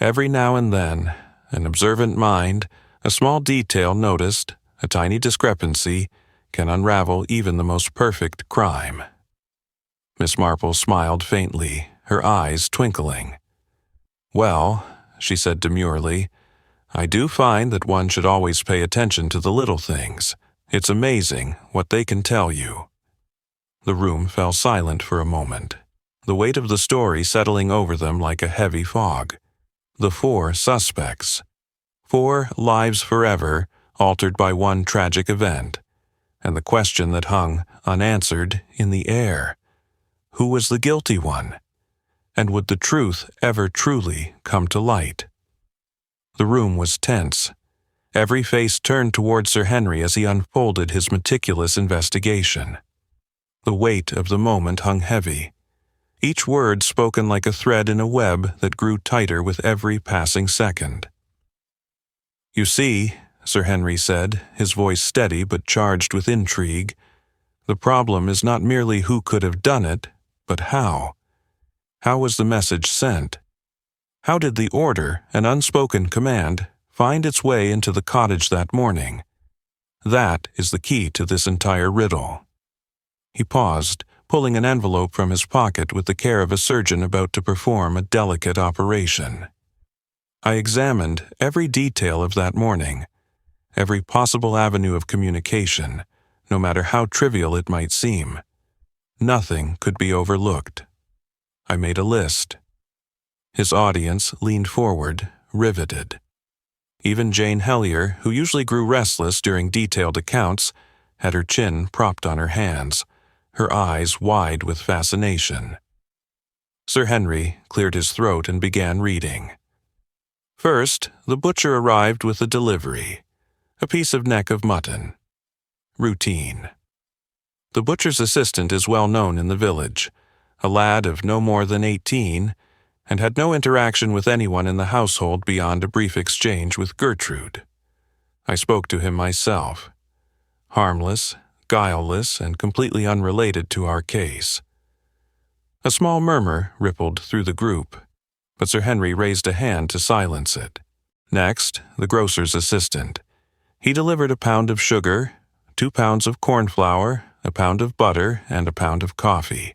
Every now and then, an observant mind, a small detail noticed, a tiny discrepancy, can unravel even the most perfect crime. Miss Marple smiled faintly, her eyes twinkling. Well, she said demurely. "I do find that one should always pay attention to the little things. It's amazing what they can tell you." The room fell silent for a moment, the weight of the story settling over them like a heavy fog. The 4 suspects. 4 lives forever, altered by one tragic event. And the question that hung, unanswered, in the air. Who was the guilty one? And would the truth ever truly come to light? The room was tense. Every face turned toward Sir Henry as he unfolded his meticulous investigation. The weight of the moment hung heavy, each word spoken like a thread in a web that grew tighter with every passing second. "You see," Sir Henry said, his voice steady but charged with intrigue, "the problem is not merely who could have done it, but how. How was the message sent? How did the order, an unspoken command, find its way into the cottage that morning? That is the key to this entire riddle." He paused, pulling an envelope from his pocket with the care of a surgeon about to perform a delicate operation. "I examined every detail of that morning, every possible avenue of communication, no matter how trivial it might seem. Nothing could be overlooked. I made a list." His audience leaned forward, riveted. Even Jane Hellyer, who usually grew restless during detailed accounts, had her chin propped on her hands, her eyes wide with fascination. Sir Henry cleared his throat and began reading. First, the butcher arrived with a delivery, a piece of neck of mutton. Routine. The butcher's assistant is well known in the village, a lad of no more than 18, and had no interaction with anyone in the household beyond a brief exchange with Gertrude. I spoke to him myself. Harmless, guileless, and completely unrelated to our case. A small murmur rippled through the group, but Sir Henry raised a hand to silence it. Next, the grocer's assistant. He delivered a pound of sugar, 2 pounds of corn flour, a pound of butter, and a pound of coffee.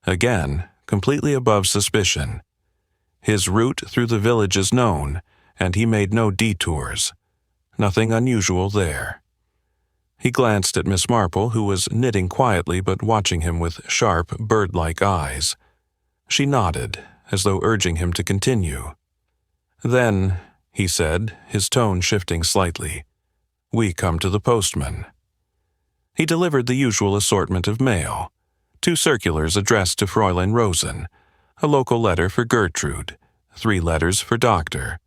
Again, completely above suspicion. His route through the village is known, and he made no detours. Nothing unusual there. He glanced at Miss Marple, who was knitting quietly but watching him with sharp, bird-like eyes. She nodded, as though urging him to continue. "Then," he said, his tone shifting slightly, "we come to the postman." He delivered the usual assortment of mail, 2 circulars addressed to Fräulein Rosen, a local letter for Gertrude, 3 letters for Dr.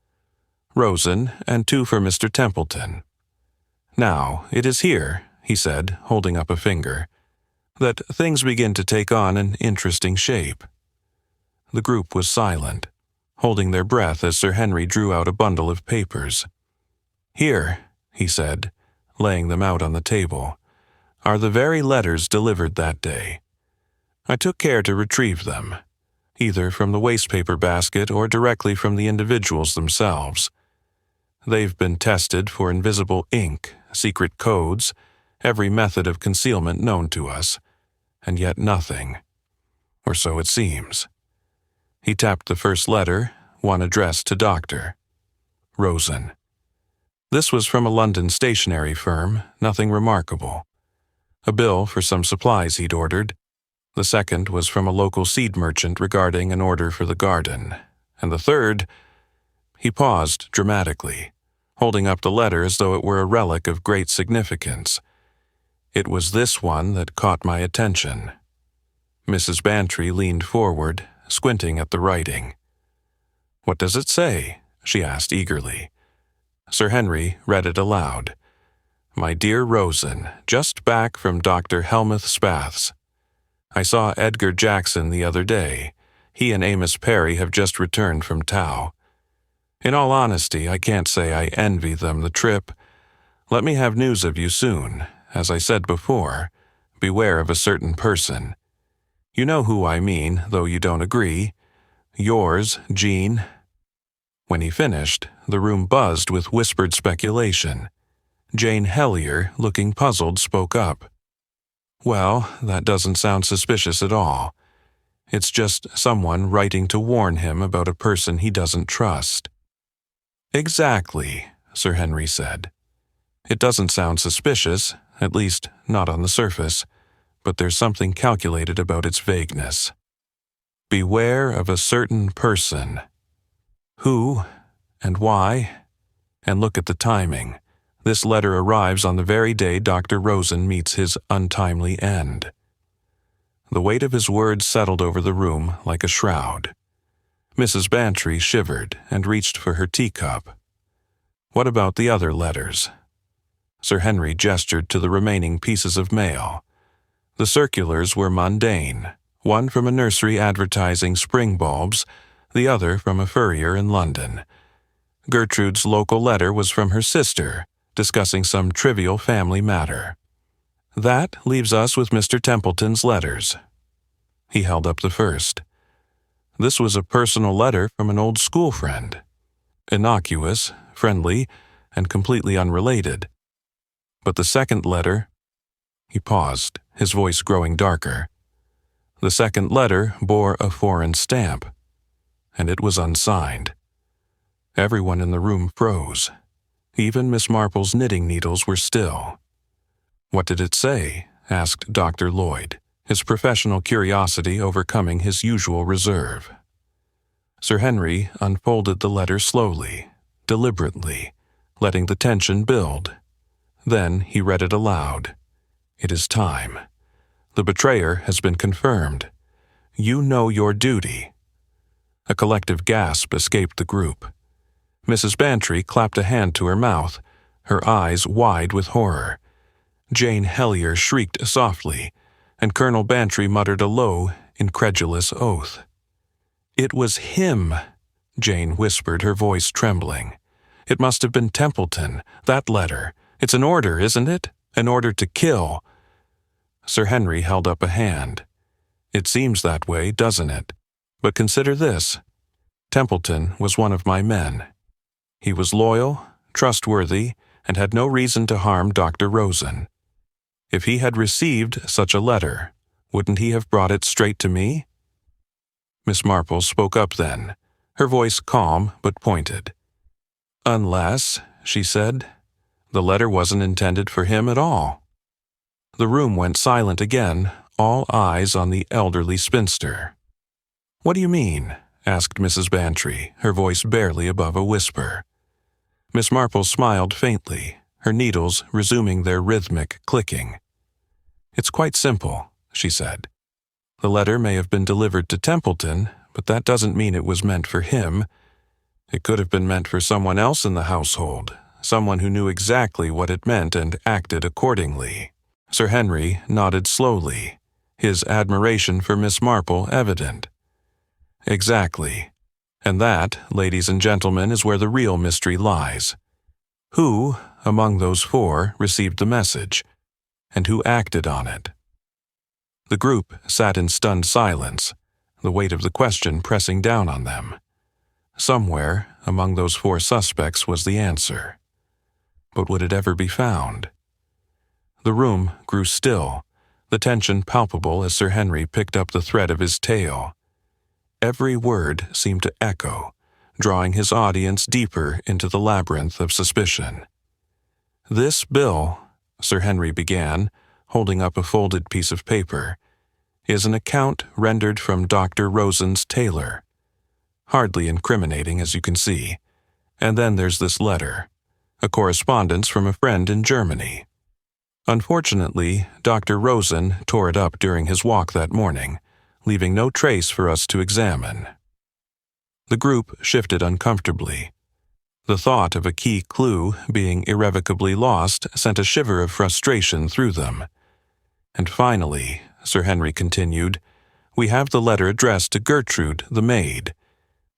Rosen, and 2 for Mr. Templeton. "Now, it is here," he said, holding up a finger, "that things begin to take on an interesting shape." The group was silent, holding their breath as Sir Henry drew out a bundle of papers. "Here," he said, laying them out on the table, "are the very letters delivered that day. I took care to retrieve them, either from the wastepaper basket or directly from the individuals themselves. They've been tested for invisible ink, secret codes, every method of concealment known to us, and yet nothing. Or so it seems." He tapped the first letter, one addressed to Dr. Rosen. This was from a London stationery firm, nothing remarkable. A bill for some supplies he'd ordered. The second was from a local seed merchant regarding an order for the garden. And the third— He paused dramatically, holding up the letter as though it were a relic of great significance. It was this one that caught my attention. Mrs. Bantry leaned forward, squinting at the writing. "What does it say?" she asked eagerly. Sir Henry read it aloud. "My dear Rosen, just back from Dr. Helmuth Spath's. I saw Edgar Jackson the other day. He and Amos Perry have just returned from Tau. In all honesty, I can't say I envy them the trip. Let me have news of you soon. As I said before, beware of a certain person. You know who I mean, though you don't agree. Yours, Jean." When he finished, the room buzzed with whispered speculation. Jane Hellyer, looking puzzled, spoke up. "Well, that doesn't sound suspicious at all. It's just someone writing to warn him about a person he doesn't trust." Exactly, Sir Henry said. It doesn't sound suspicious, at least not on the surface, but there's something calculated about its vagueness. Beware of a certain person. Who and why? And look at the timing. This letter arrives on the very day Dr. Rosen meets his untimely end. The weight of his words settled over the room like a shroud. Mrs. Bantry shivered and reached for her teacup. What about the other letters? Sir Henry gestured to the remaining pieces of mail. The circulars were mundane, one from a nursery advertising spring bulbs, the other from a furrier in London. Gertrude's local letter was from her sister, discussing some trivial family matter. That leaves us with Mr. Templeton's letters. He held up the first. This was a personal letter from an old school friend. Innocuous, friendly, and completely unrelated. But the second letter... He paused, his voice growing darker. The second letter bore a foreign stamp, and it was unsigned. Everyone in the room froze. Even Miss Marple's knitting needles were still. What did it say? Asked Dr. Lloyd, his professional curiosity overcoming his usual reserve. Sir Henry unfolded the letter slowly, deliberately, letting the tension build. Then he read it aloud. It is time. The betrayer has been confirmed. You know your duty. A collective gasp escaped the group. Mrs. Bantry clapped a hand to her mouth, her eyes wide with horror. Jane Hellyer shrieked softly, and Colonel Bantry muttered a low, incredulous oath. It was him, Jane whispered, her voice trembling. It must have been Templeton, that letter. It's an order, isn't it? An order to kill. Sir Henry held up a hand. It seems that way, doesn't it? But consider this. Templeton was one of my men. He was loyal, trustworthy, and had no reason to harm Dr. Rosen. If he had received such a letter, wouldn't he have brought it straight to me? Miss Marple spoke up then, her voice calm but pointed. Unless, she said, the letter wasn't intended for him at all. The room went silent again, all eyes on the elderly spinster. What do you mean? Asked Mrs. Bantry, her voice barely above a whisper. Miss Marple smiled faintly, her needles resuming their rhythmic clicking. It's quite simple, she said. The letter may have been delivered to Templeton, but that doesn't mean it was meant for him. It could have been meant for someone else in the household, someone who knew exactly what it meant and acted accordingly. Sir Henry nodded slowly, his admiration for Miss Marple evident. Exactly. And that, ladies and gentlemen, is where the real mystery lies. Who, among those four, received the message, and who acted on it? The group sat in stunned silence, the weight of the question pressing down on them. Somewhere, among those four suspects, was the answer. But would it ever be found? The room grew still, the tension palpable as Sir Henry picked up the thread of his tale. Every word seemed to echo, drawing his audience deeper into the labyrinth of suspicion. This bill, Sir Henry began, holding up a folded piece of paper, is an account rendered from Dr. Rosen's tailor. Hardly incriminating, as you can see. And then there's this letter, a correspondence from a friend in Germany. Unfortunately, Dr. Rosen tore it up during his walk that morning, leaving no trace for us to examine. The group shifted uncomfortably. The thought of a key clue being irrevocably lost sent a shiver of frustration through them. And finally, Sir Henry continued, we have the letter addressed to Gertrude, the maid.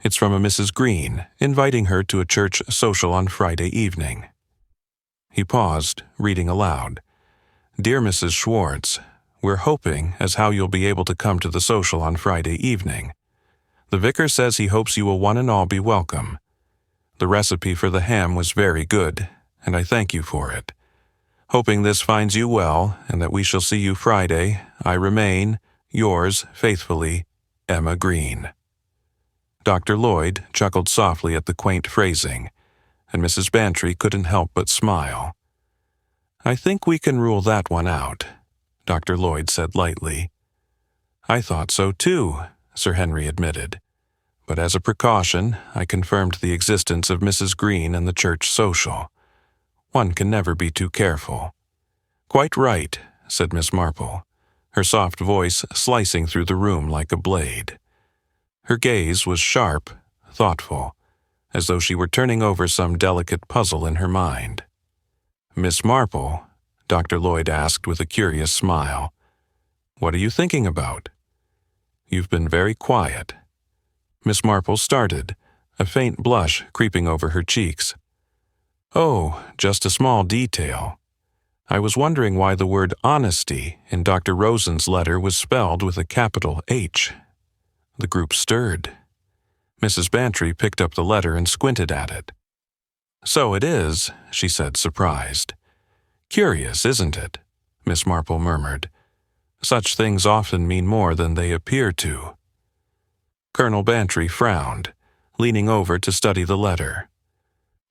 It's from a Mrs. Green, inviting her to a church social on Friday evening. He paused, reading aloud. Dear Mrs. Schwartz, we're hoping as how you'll be able to come to the social on Friday evening. The vicar says he hopes you will one and all be welcome. The recipe for the ham was very good, and I thank you for it. Hoping this finds you well, and that we shall see you Friday, I remain, yours faithfully, Emma Green. Dr. Lloyd chuckled softly at the quaint phrasing. and Mrs. Bantry couldn't help but smile. "I think we can rule that one out," Dr. Lloyd said lightly. "I thought so too," Sir Henry admitted. "But as a precaution, I confirmed the existence of Mrs. Green and the church social. One can never be too careful." "Quite right," said Miss Marple, her soft voice slicing through the room like a blade. Her gaze was sharp, thoughtful, as though she were turning over some delicate puzzle in her mind. "Miss Marple," Dr. Lloyd asked with a curious smile, "what are you thinking about? You've been very quiet." Miss Marple started, a faint blush creeping over her cheeks. "Oh, just a small detail. I was wondering why the word honesty in Dr. Rosen's letter was spelled with a capital H." The group stirred. Mrs. Bantry picked up the letter and squinted at it. "So it is," she said, surprised. "Curious, isn't it?" Miss Marple murmured. "Such things often mean more than they appear to." Colonel Bantry frowned, leaning over to study the letter.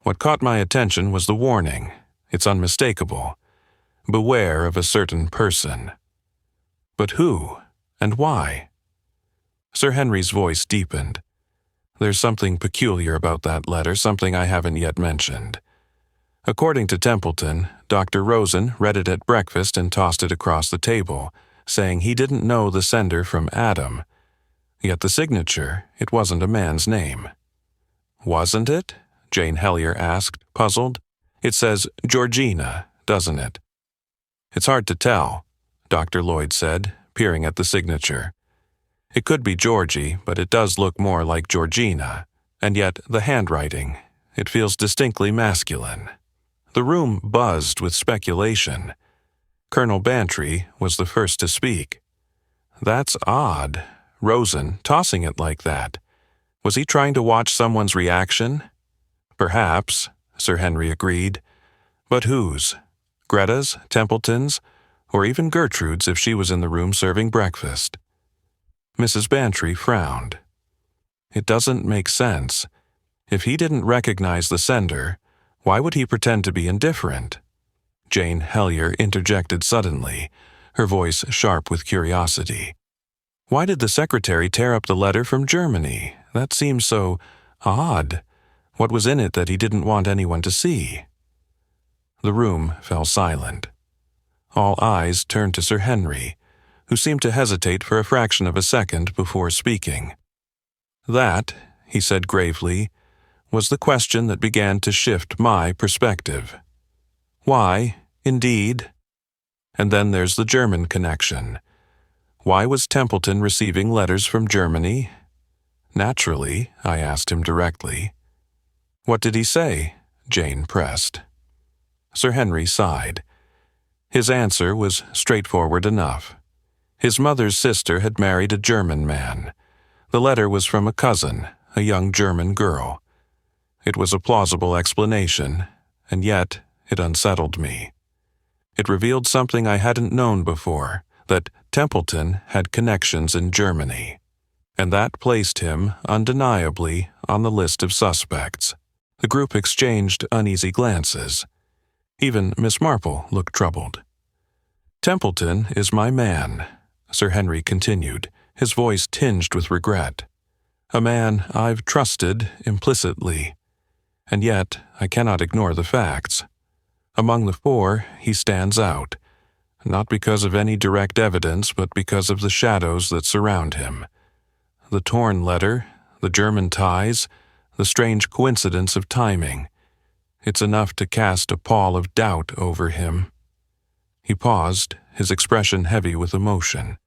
"What caught my attention was the warning. It's unmistakable. Beware of a certain person." "But who? And why?" Sir Henry's voice deepened. "There's something peculiar about that letter, something I haven't yet mentioned. According to Templeton, Dr. Rosen read it at breakfast and tossed it across the table, saying he didn't know the sender from Adam. Yet the signature, it wasn't a man's name." "Wasn't it?" Jane Hellyer asked, puzzled. "It says Georgina, doesn't it?" "It's hard to tell," Dr. Lloyd said, peering at the signature. "It could be Georgie, but it does look more like Georgina. And yet the handwriting, it feels distinctly masculine." The room buzzed with speculation. Colonel Bantry was the first to speak. "That's odd. Rosen tossing it like that. Was he trying to watch someone's reaction?" "Perhaps," Sir Henry agreed. "But whose? Greta's, Templeton's, or even Gertrude's if she was in the room serving breakfast?" Mrs. Bantry frowned. "It doesn't make sense. If he didn't recognize the sender, why would he pretend to be indifferent?" Jane Hellyer interjected suddenly, her voice sharp with curiosity. "Why did the secretary tear up the letter from Germany? That seems so odd. What was in it that he didn't want anyone to see?" The room fell silent. All eyes turned to Sir Henry, who seemed to hesitate for a fraction of a second before speaking. "That," he said gravely, "was the question that began to shift my perspective. Why, indeed? And then there's the German connection. Why was Templeton receiving letters from Germany? Naturally, I asked him directly." "What did he say?" Jane pressed. Sir Henry sighed. His answer was straightforward enough. His mother's sister had married a German man. The letter was from a cousin, a young German girl. It was a plausible explanation, and yet it unsettled me. It revealed something I hadn't known before, that Templeton had connections in Germany, and that placed him, undeniably, on the list of suspects. The group exchanged uneasy glances. Even Miss Marple looked troubled. "Templeton is my man," Sir Henry continued, his voice tinged with regret. "A man I've trusted implicitly. And yet I cannot ignore the facts. Among the four, he stands out, not because of any direct evidence, but because of the shadows that surround him. The torn letter, the German ties, the strange coincidence of timing. It's enough to cast a pall of doubt over him." He paused, his expression heavy with emotion.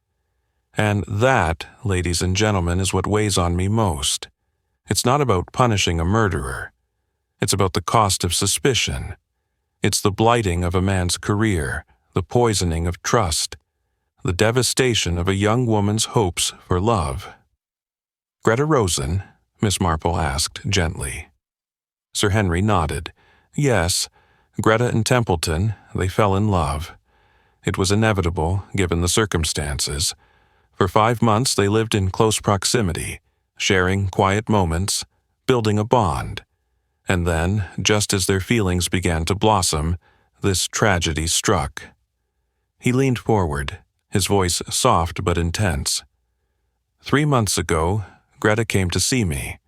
"And that, ladies and gentlemen, is what weighs on me most. It's not about punishing a murderer. It's about the cost of suspicion. It's the blighting of a man's career, the poisoning of trust, the devastation of a young woman's hopes for love." "Greta Rosen?" Miss Marple asked gently. Sir Henry nodded. "Yes, Greta and Templeton, they fell in love. It was inevitable, given the circumstances. For 5 months they lived in close proximity, sharing quiet moments, building a bond. And then, just as their feelings began to blossom, this tragedy struck. He leaned forward, his voice soft but intense. 3 months ago, Greta came to see me.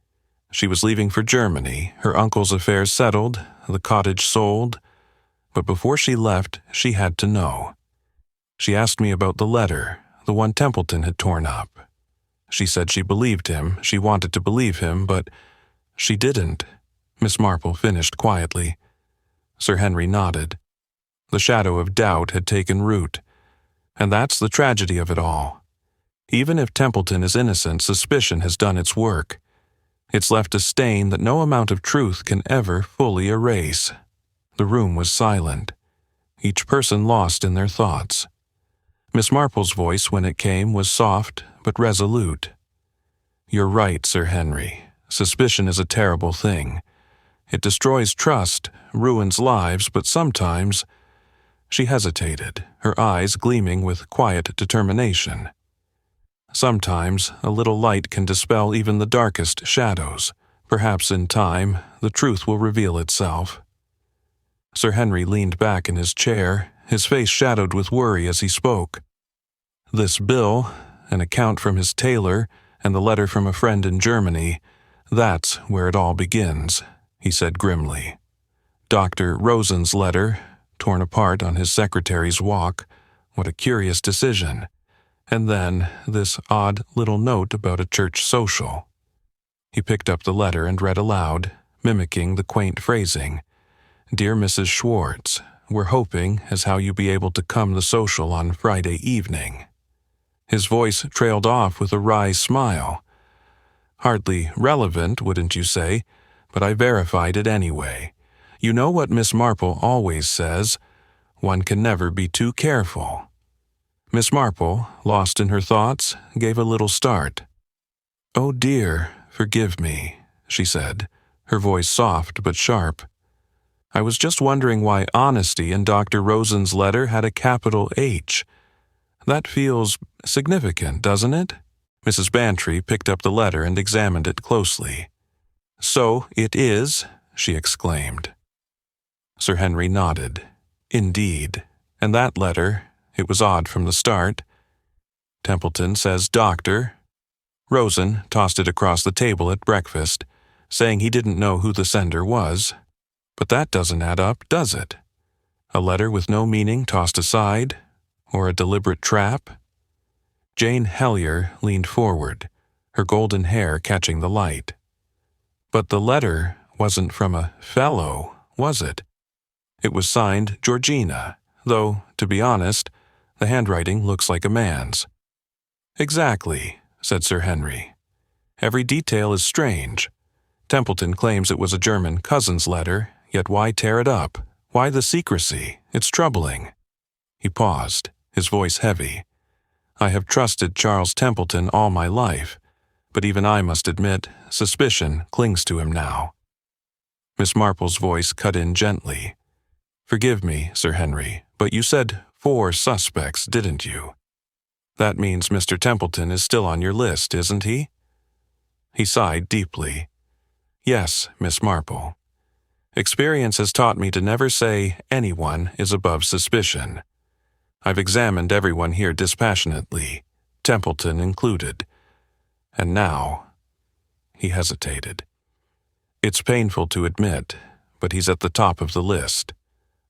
She was leaving for Germany, her uncle's affairs settled, the cottage sold. But before she left, she had to know. She asked me about the letter, the one Templeton had torn up. She said she believed him, she wanted to believe him, but she didn't, Miss Marple finished quietly. Sir Henry nodded. The shadow of doubt had taken root. And that's the tragedy of it all. Even if Templeton is innocent, suspicion has done its work. It's left a stain that no amount of truth can ever fully erase. The room was silent, each person lost in their thoughts. Miss Marple's voice, when it came, was soft but resolute. You're right, Sir Henry. Suspicion is a terrible thing. It destroys trust, ruins lives, but sometimes... She hesitated, her eyes gleaming with quiet determination. Sometimes a little light can dispel even the darkest shadows. Perhaps in time, the truth will reveal itself. Sir Henry leaned back in his chair, his face shadowed with worry as he spoke. This bill, an account from his tailor, and the letter from a friend in Germany, that's where it all begins, he said grimly. Dr. Rosen's letter, torn apart on his secretary's walk, what a curious decision. And then this odd little note about a church social. He picked up the letter and read aloud, mimicking the quaint phrasing. Dear Mrs. Schwartz, we're hoping as how you be able to come the social on Friday evening. His voice trailed off with a wry smile. Hardly relevant, wouldn't you say? But I verified it anyway. You know what Miss Marple always says, one can never be too careful. Miss Marple, lost in her thoughts, gave a little start. Oh dear, forgive me, she said, her voice soft but sharp. I was just wondering why honesty in Dr. Rosen's letter had a capital H. That feels significant, doesn't it? Mrs. Bantry picked up the letter and examined it closely. So it is, she exclaimed. Sir Henry nodded. Indeed. And that letter, it was odd from the start. Templeton says doctor. Rosen tossed it across the table at breakfast, saying he didn't know who the sender was. But that doesn't add up, does it? A letter with no meaning tossed aside? Or a deliberate trap? Jane Hellyer leaned forward, her golden hair catching the light. But the letter wasn't from a fellow, was it? It was signed Georgina, though, to be honest, the handwriting looks like a man's. Exactly, said Sir Henry. Every detail is strange. Templeton claims it was a German cousin's letter, yet why tear it up? Why the secrecy? It's troubling. He paused, his voice heavy. I have trusted Charles Templeton all my life, but even I must admit, suspicion clings to him now. Miss Marple's voice cut in gently. Forgive me, Sir Henry, but you said 4 suspects, didn't you? That means Mr. Templeton is still on your list, isn't he? He sighed deeply. Yes, Miss Marple. Experience has taught me to never say anyone is above suspicion. I've examined everyone here dispassionately, Templeton included. And now, he hesitated. It's painful to admit, but he's at the top of the list.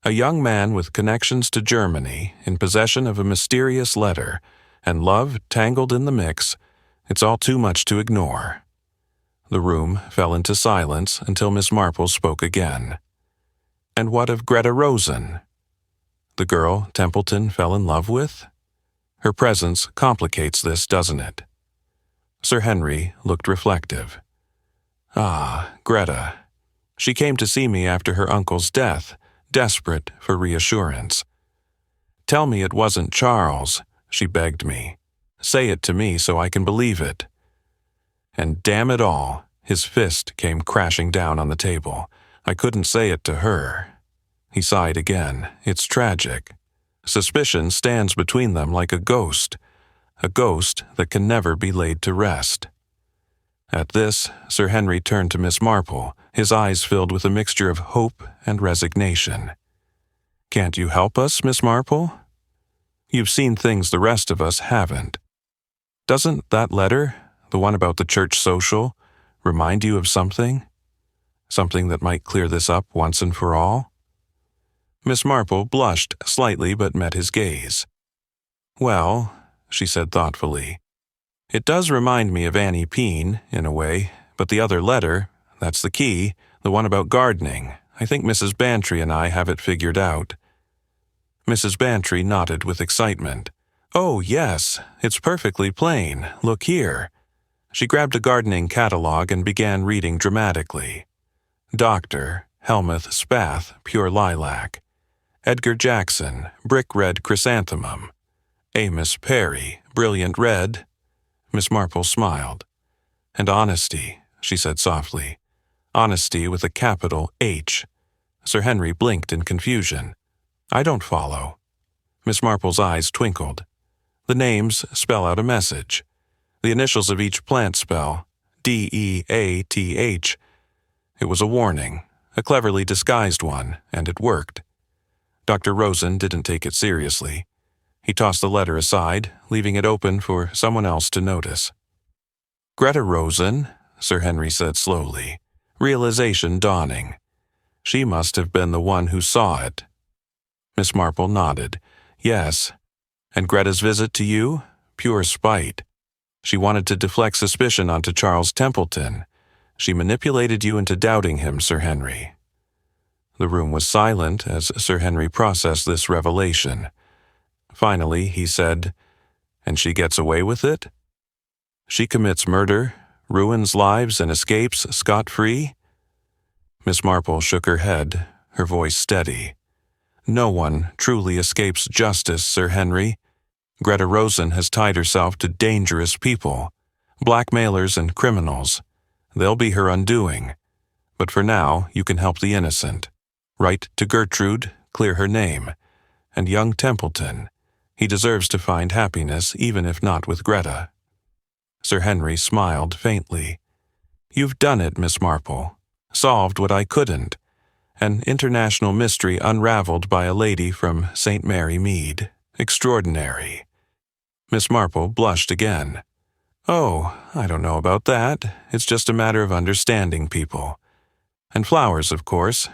A young man with connections to Germany, in possession of a mysterious letter, and love tangled in the mix, it's all too much to ignore. The room fell into silence until Miss Marple spoke again. And what of Greta Rosen? The girl Templeton fell in love with? Her presence complicates this, doesn't it? Sir Henry looked reflective. Ah, Greta. She came to see me after her uncle's death, desperate for reassurance. Tell me it wasn't Charles, she begged me. Say it to me so I can believe it. And damn it all, his fist came crashing down on the table. I couldn't say it to her. He sighed again. It's tragic. Suspicion stands between them like a ghost that can never be laid to rest. At this, Sir Henry turned to Miss Marple, his eyes filled with a mixture of hope and resignation. "Can't you help us, Miss Marple? You've seen things the rest of us haven't. Doesn't that letter, the one about the church social, remind you of something? Something that might clear this up once and for all?" Miss Marple blushed slightly but met his gaze. "Well," she said thoughtfully, "it does remind me of Annie Peen, in a way, but the other letter, that's the key, the one about gardening. I think Mrs. Bantry and I have it figured out." Mrs. Bantry nodded with excitement. "Oh, yes, it's perfectly plain. Look here." She grabbed a gardening catalog and began reading dramatically. Dr. Helmuth Spath, pure lilac. Edgar Jackson, brick red chrysanthemum. Amos Perry, brilliant red. Miss Marple smiled. "And honesty," she said softly. "Honesty with a capital H." Sir Henry blinked in confusion. "I don't follow." Miss Marple's eyes twinkled. "The names spell out a message. The initials of each plant spell DEATH. It was a warning, a cleverly disguised one, and it worked. Dr. Rosen didn't take it seriously. He tossed the letter aside, leaving it open for someone else to notice. "Greta Rosen," Sir Henry said slowly, realization dawning. "She must have been the one who saw it." Miss Marple nodded. "Yes. And Greta's visit to you? Pure spite. She wanted to deflect suspicion onto Charles Templeton. She manipulated you into doubting him, Sir Henry." The room was silent as Sir Henry processed this revelation. Finally, he said, "And she gets away with it? She commits murder, ruins lives, and escapes scot-free?" Miss Marple shook her head, her voice steady. "No one truly escapes justice, Sir Henry. Greta Rosen has tied herself to dangerous people, blackmailers and criminals. They'll be her undoing. But for now, you can help the innocent. Write to Gertrude, clear her name. And young Templeton. He deserves to find happiness, even if not with Greta." Sir Henry smiled faintly. "You've done it, Miss Marple. Solved what I couldn't. An international mystery unraveled by a lady from St. Mary Mead. Extraordinary." Miss Marple blushed again. "Oh, I don't know about that. It's just a matter of understanding people. And flowers, of course.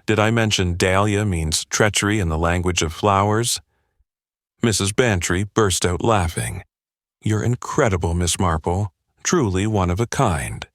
Did I mention dahlia means treachery in the language of flowers?" Mrs. Bantry burst out laughing. "You're incredible, Miss Marple. Truly one of a kind."